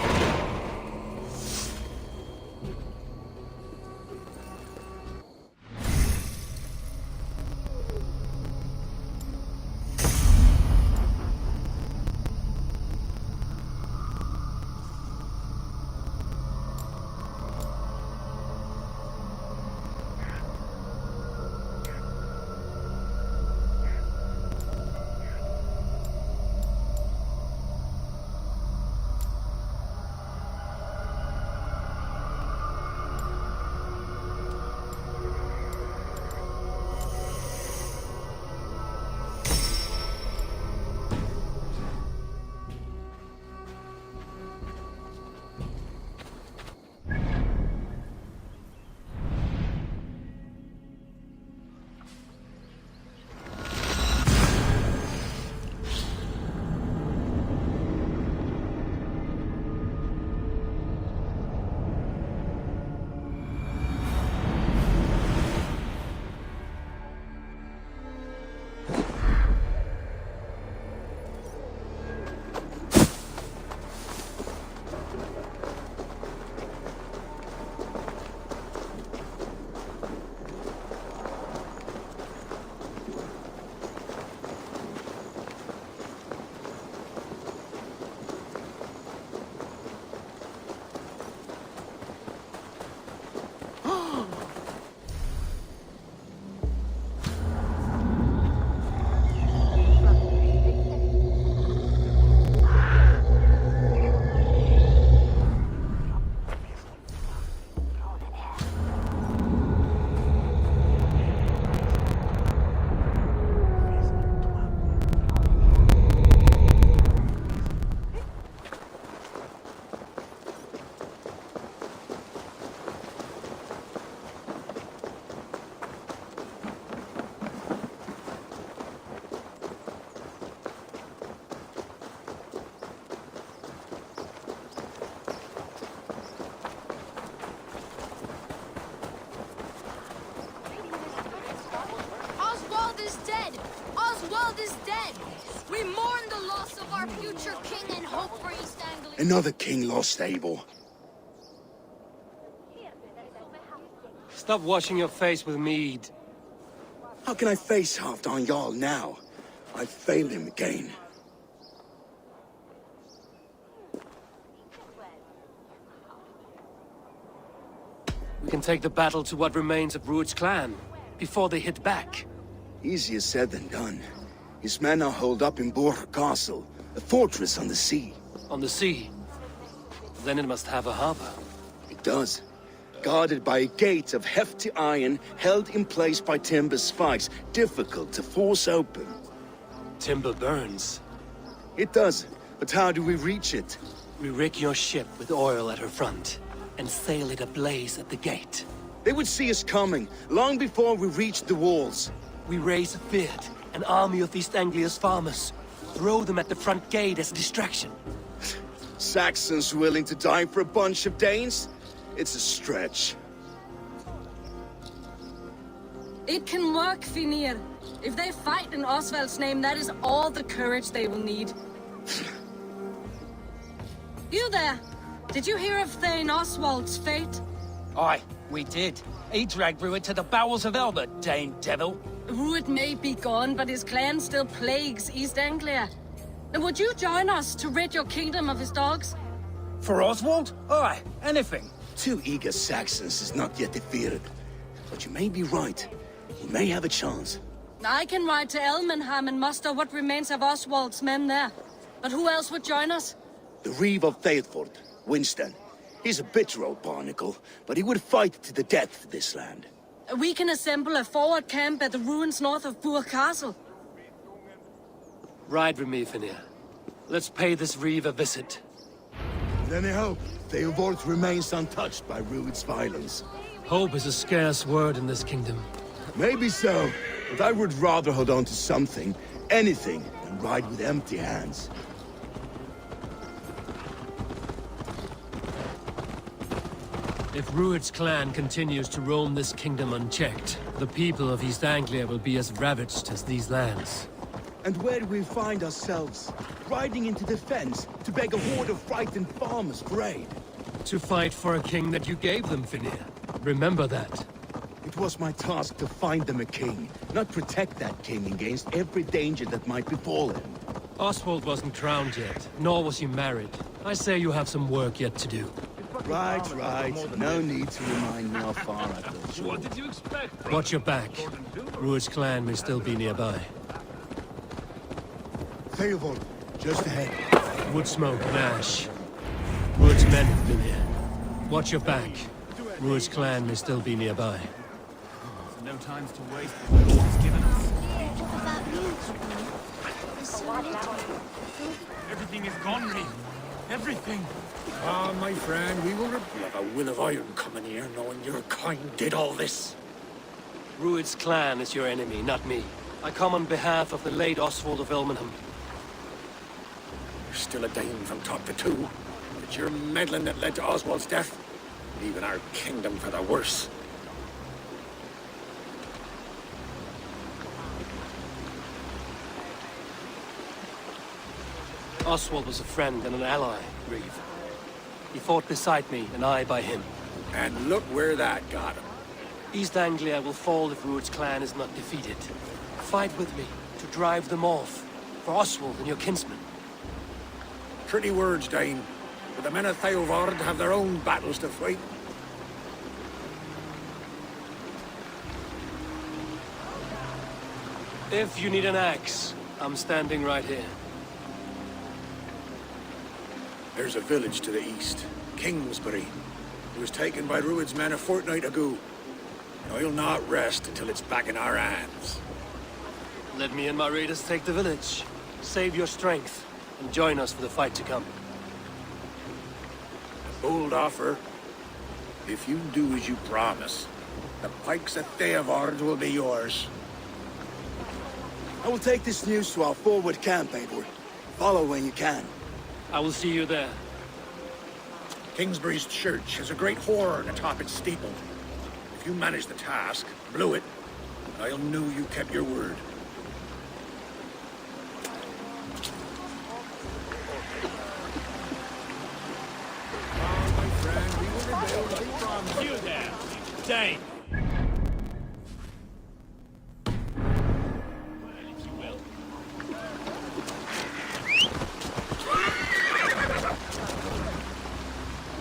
dead. We mourn the loss of our future king and hope for East Anglia. Another king lost, Abel. Stop washing your face with mead. How can I face Halfdan Jarl now? I failed him again. We can take the battle to what remains of Rued's clan, before they hit back. Easier said than done. His men are holed up in Borg Castle, a fortress on the sea. On the sea? Then it must have a harbor. It does. Guarded by a gate of hefty iron, held in place by timber spikes, difficult to force open. Timber burns. It does, but how do we reach it? We rig your ship with oil at her front, and sail it ablaze at the gate. They would see us coming, long before we reached the walls. We raise a beard, an army of East Anglia's farmers. Throw them at the front gate as a distraction. Saxons willing to die for a bunch of Danes? It's a stretch. It can work, Finir. If they fight in Oswald's name, that is all the courage they will need. You there! Did you hear of Thane Oswald's fate? Aye, we did. He dragged Rued to the bowels of Elbert, Dane devil. Rued may be gone, but his clan still plagues East Anglia. And would you join us to rid your kingdom of his dogs? For Oswald? Aye, anything. 2 eager Saxons is not yet defeated. But you may be right. We may have a chance. I can ride to Elmenham and muster what remains of Oswald's men there. But who else would join us? The Reeve of Thetford, Winston. He's a bitter old barnacle, but he would fight to the death for this land. We can assemble a forward camp at the ruins north of Burg Castle. Ride with me, Finir. Let's pay this Reeve a visit. With any hope, Thetford remains untouched by Rued's violence. Hope is a scarce word in this kingdom. Maybe so, but I would rather hold on to something, anything, than ride with empty hands. If Rued's clan continues to roam this kingdom unchecked, the people of East Anglia will be as ravaged as these lands. And where do we find ourselves? Riding into defense to beg a horde of frightened farmers for aid. To fight for a king that you gave them, Finir. Remember that. It was my task to find them a king, not protect that king against every danger that might befall him. Oswald wasn't crowned yet, nor was he married. I say you have some work yet to do. Right. No need to remind me how far I've gone. What did you expect? Watch your back. Rued's clan may still be nearby. Thetford, just ahead. Wood smoke and ash. Rued's men have been here. Watch your back. Rued's clan may still be nearby. No time to waste. He's given us. Everything is gone, Reeve. Everything. Ah, my friend, we will... You have a will of iron coming here, knowing your kind did all this. Rued's clan is your enemy, not me. I come on behalf of the late Oswald of Elmenham. You're still a Dane from top to two. It's your meddling that led to Oswald's death, leaving our kingdom for the worse. Oswald was a friend and an ally, Reeve. He fought beside me, and I by him. And look where that got him. East Anglia will fall if Rued's clan is not defeated. Fight with me, to drive them off. For Oswald and your kinsmen. Pretty words, Dane. But the men of Thetford have their own battles to fight. If you need an axe, I'm standing right here. There's a village to the east, Kingsbury. It was taken by Rued's men a fortnight ago. And I'll not rest until it's back in our hands. Let me and my raiders take the village. Save your strength, and join us for the fight to come. A bold offer. If you do as you promise, the pikes of Thetford will be yours. I will take this news to our forward camp, Eivor. Follow when you can. I will see you there. Kingsbury's church has a great horn atop its steeple. If you manage the task, blew it, I'll know you kept your word. From you there, Dane.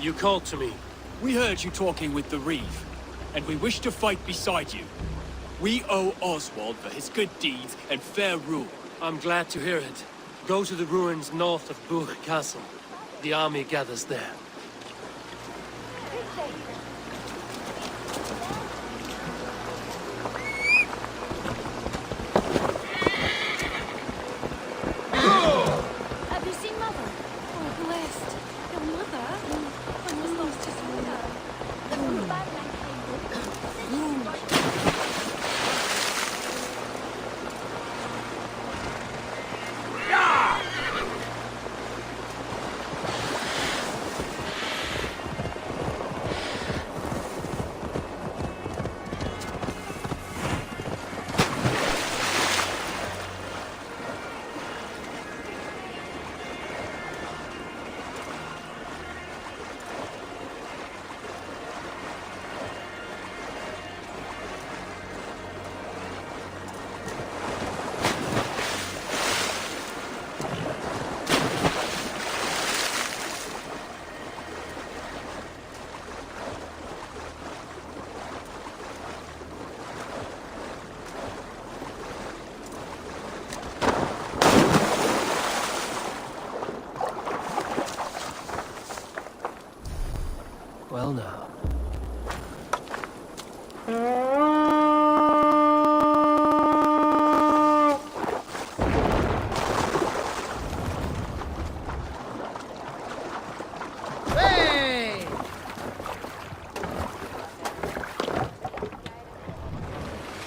You called to me. We heard you talking with the Reeve, and we wish to fight beside you. We owe Oswald for his good deeds and fair rule. I'm glad to hear it. Go to the ruins north of Burg Castle. The army gathers there. Have you seen Mother? Oh, blessed. Your mother? When was lost his mother? When the Batman Well now. Hey!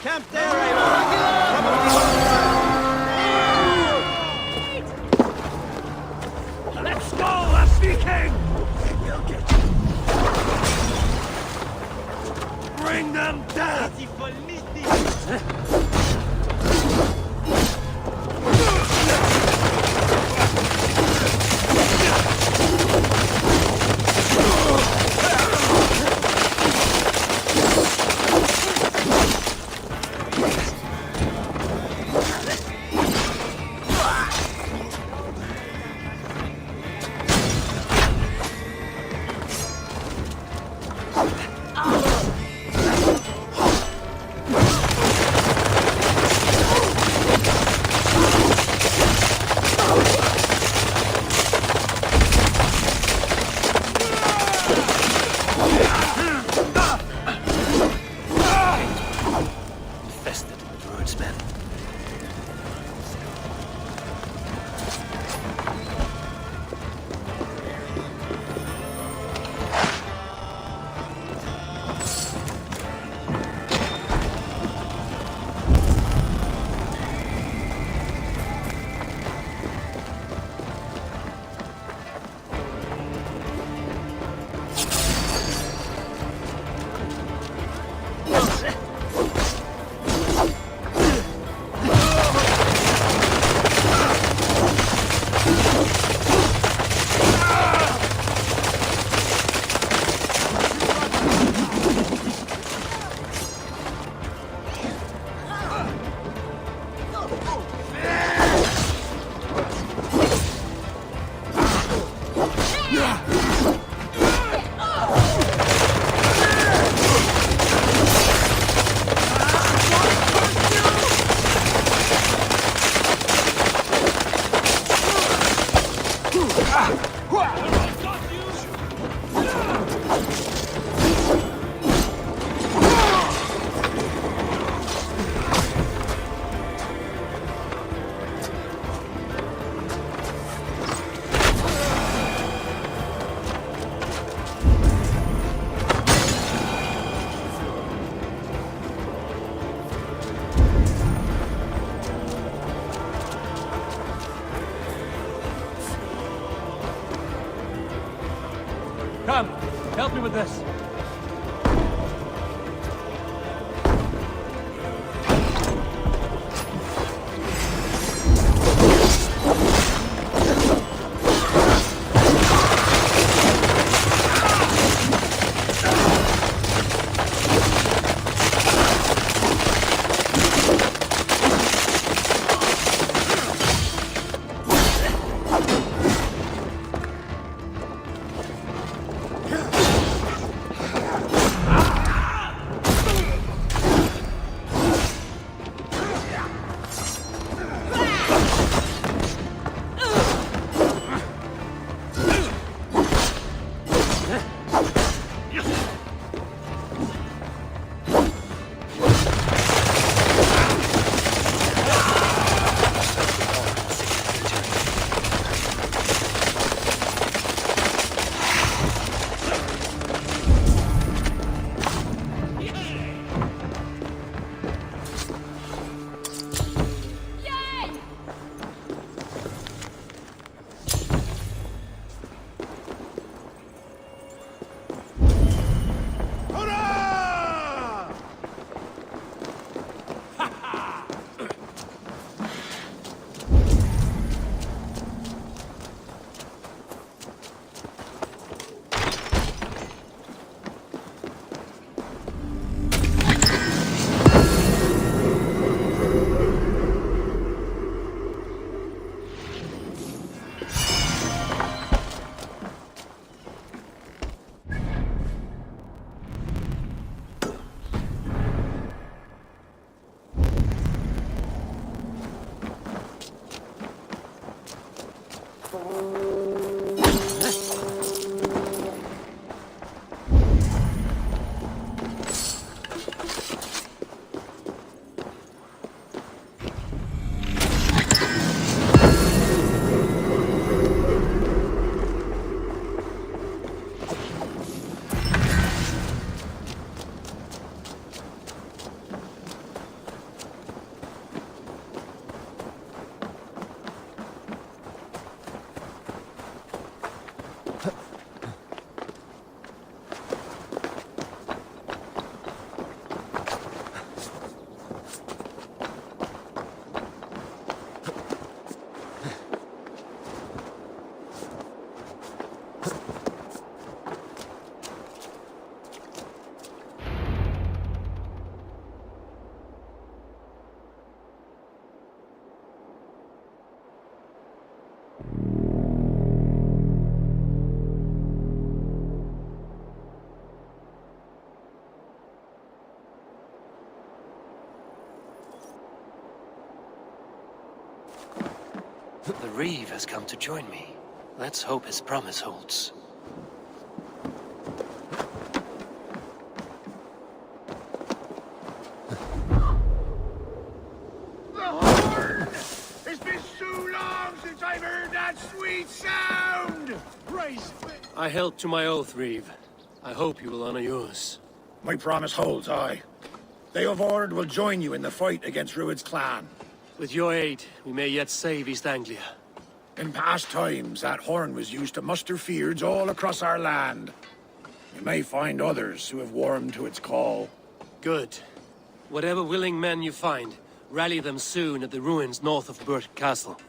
Camp there, Eivor! Let's go, a Viking! Bring them down! Come, help me with this. The Reeve has come to join me. Let's hope his promise holds. It's been so long since I've heard that sweet sound! Praise I held to my oath, Reeve. I hope you will honor yours. My promise holds, aye. They of Ord will join you in the fight against Rued's clan. With your aid, we may yet save East Anglia. In past times, that horn was used to muster fyrds all across our land. You may find others who have warmed to its call. Good. Whatever willing men you find, rally them soon at the ruins north of Burt Castle.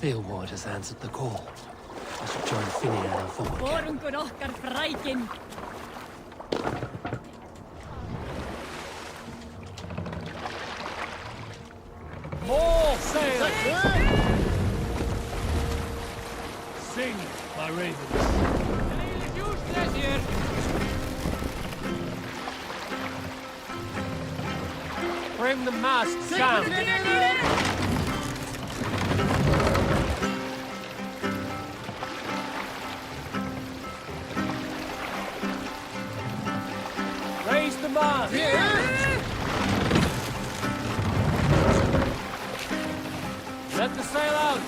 Theelward has answered the call. I should join Finnean and our forward camp. Born good okkar frækin. More sail! Sing, my ravens. Bring the masts down. Raise the mast. Let the sail out.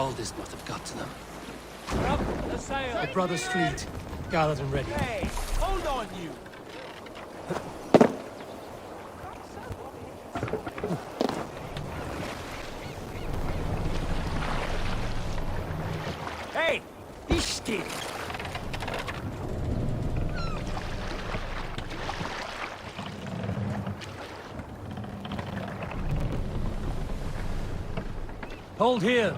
Aldis must have got to them. Up the sail! The brothers' fleet, gathered and ready. Hey, hold on, you! Hey, be still! Hold here!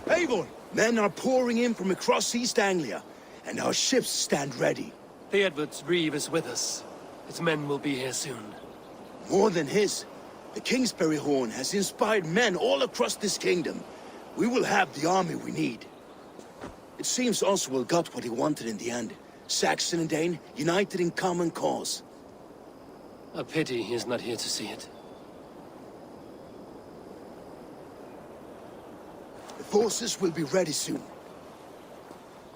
Eivor, men are pouring in from across East Anglia, and our ships stand ready. The Edward's Reeve is with us. His men will be here soon. More than his, the Kingsbury Horn has inspired men all across this kingdom. We will have the army we need. It seems Oswald got what he wanted in the end. Saxon and Dane united in common cause. A pity he is not here to see it. The forces will be ready soon.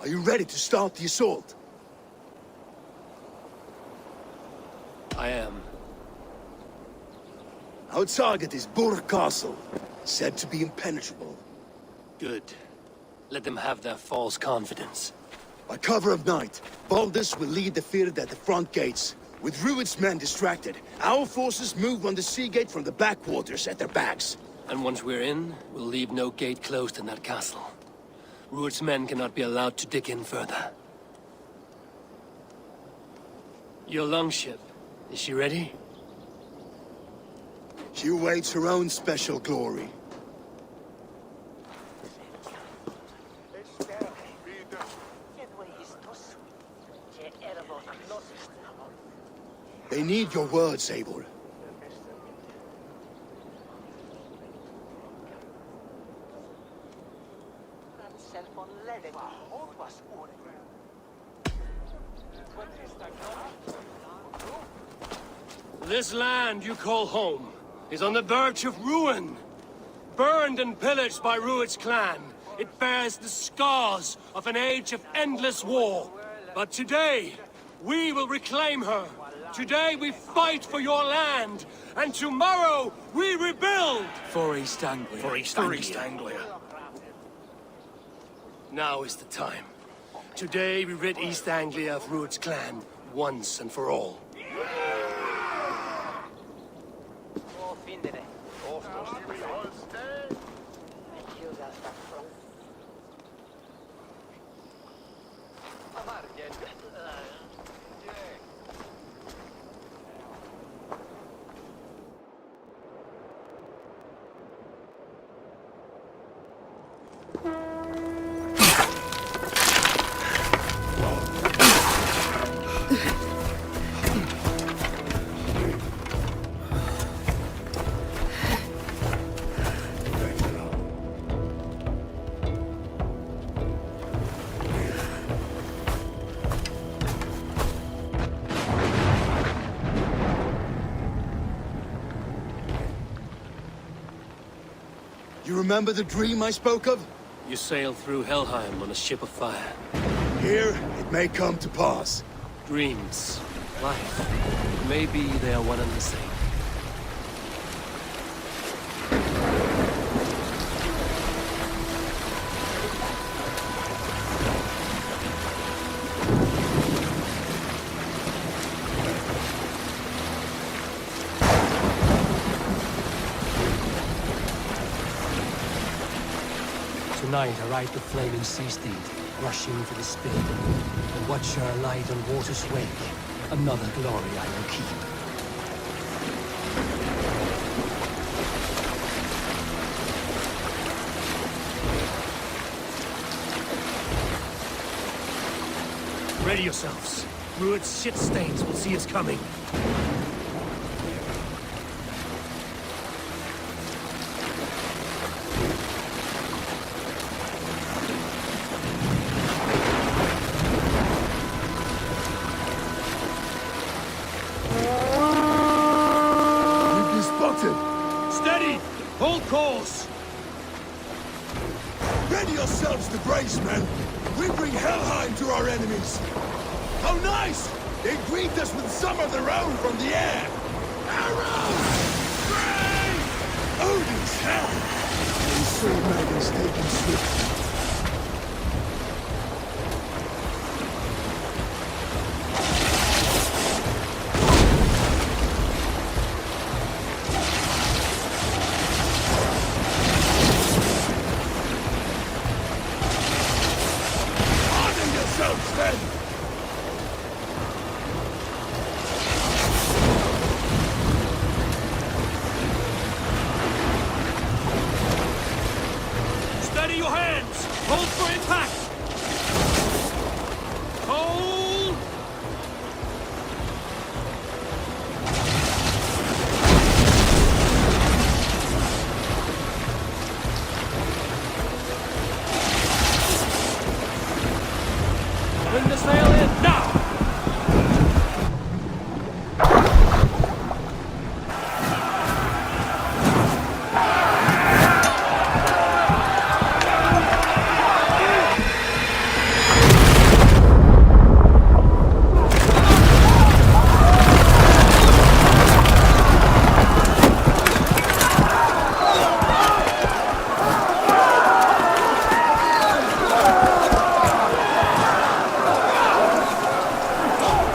Are you ready to start the assault? I am. Our target is Burg Castle, said to be impenetrable. Good. Let them have their false confidence. By cover of night, Baldus will lead the field at the front gates. With Rued's men distracted, our forces move on the sea gate from the backwaters at their backs. And once we're in, we'll leave no gate closed in that castle. Rued's men cannot be allowed to dig in further. Your longship, is she ready? She awaits her own special glory. They need your words, Eivor. This land you call home is on the verge of ruin. Burned and pillaged by Rued's clan, it bears the scars of an age of endless war. But today, we will reclaim her. Today we fight for your land, and tomorrow we rebuild! For East Anglia. For East Anglia. Now is the time. Today we rid East Anglia of Rued's clan, once and for all. You remember the dream I spoke of? You sailed through Helheim on a ship of fire. Here, it may come to pass. Dreams, life, maybe they are one and the same. Tonight I ride the flaming sea steed, rushing for the spill, and watch her light on water's wake. Another glory I will keep. Ready yourselves. Rued's shit stains will see us coming. We've been spotted. Steady! Hold course! Ready yourselves to brace, men. We bring Helheim to our enemies. How nice! They greet us with some of their own from the air. Arrows! Brave! Odin's hell! They saw Magnus taken swiftly. Harden yourselves, then! Steady your hands! Hold for impact! Hold! Bring the sail in now!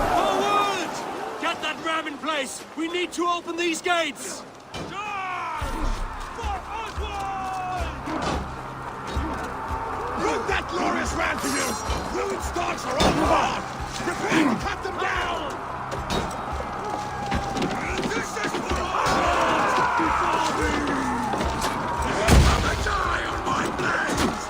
Forward! Get that ram in place! We need to open these gates! Root that glorious ram to use! Ruin's dogs are on board! Prepare to cut them down! This is for all before me! Come and die on my blades!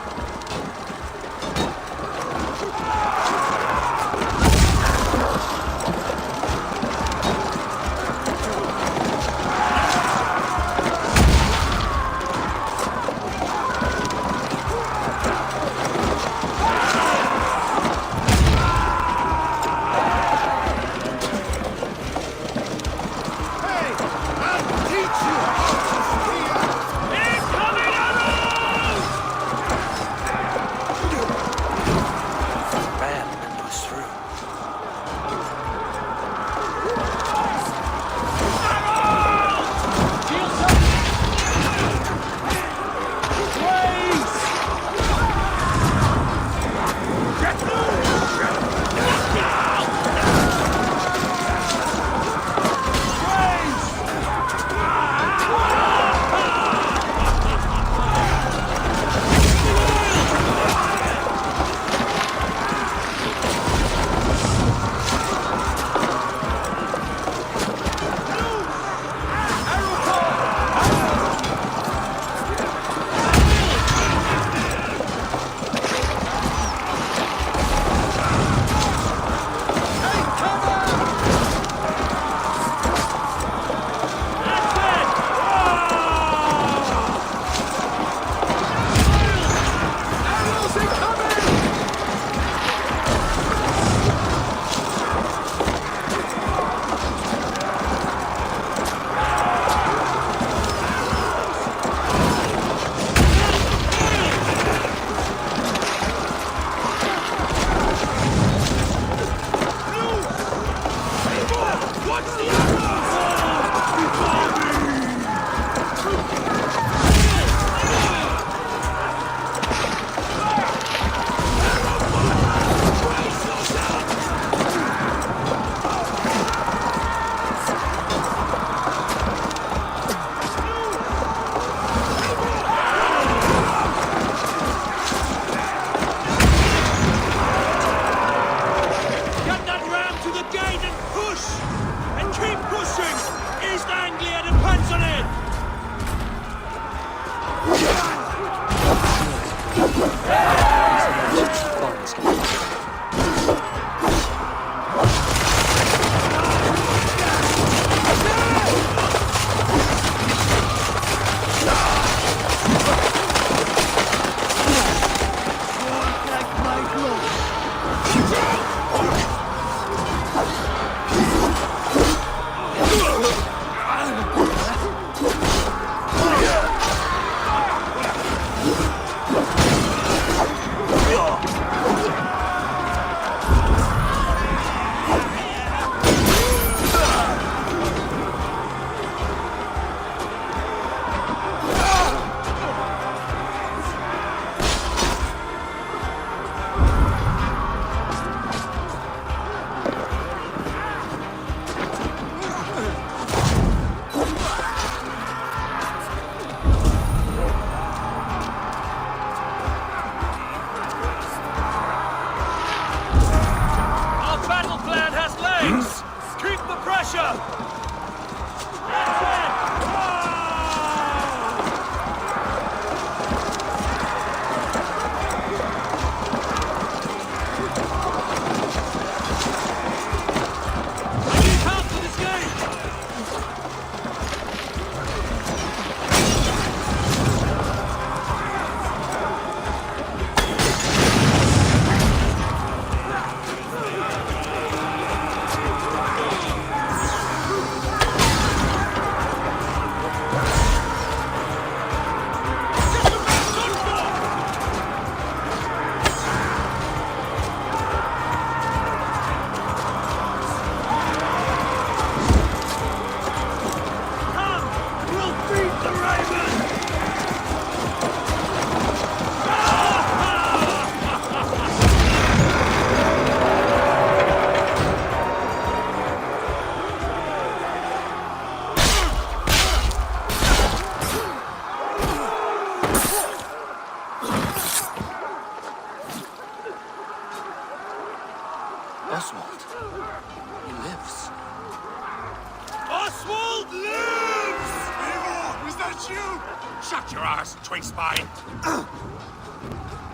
you! Shut your ass, twig spine!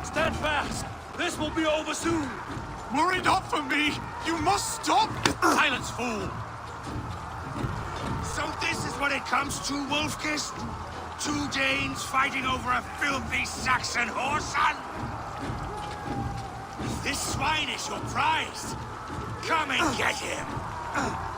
Stand fast! This will be over soon! Worry not for me! You must stop! Silence, fool! So this is what it comes to, Wolfkist? 2 Danes fighting over a filthy Saxon whoreson? This swine is your prize! Come and get him!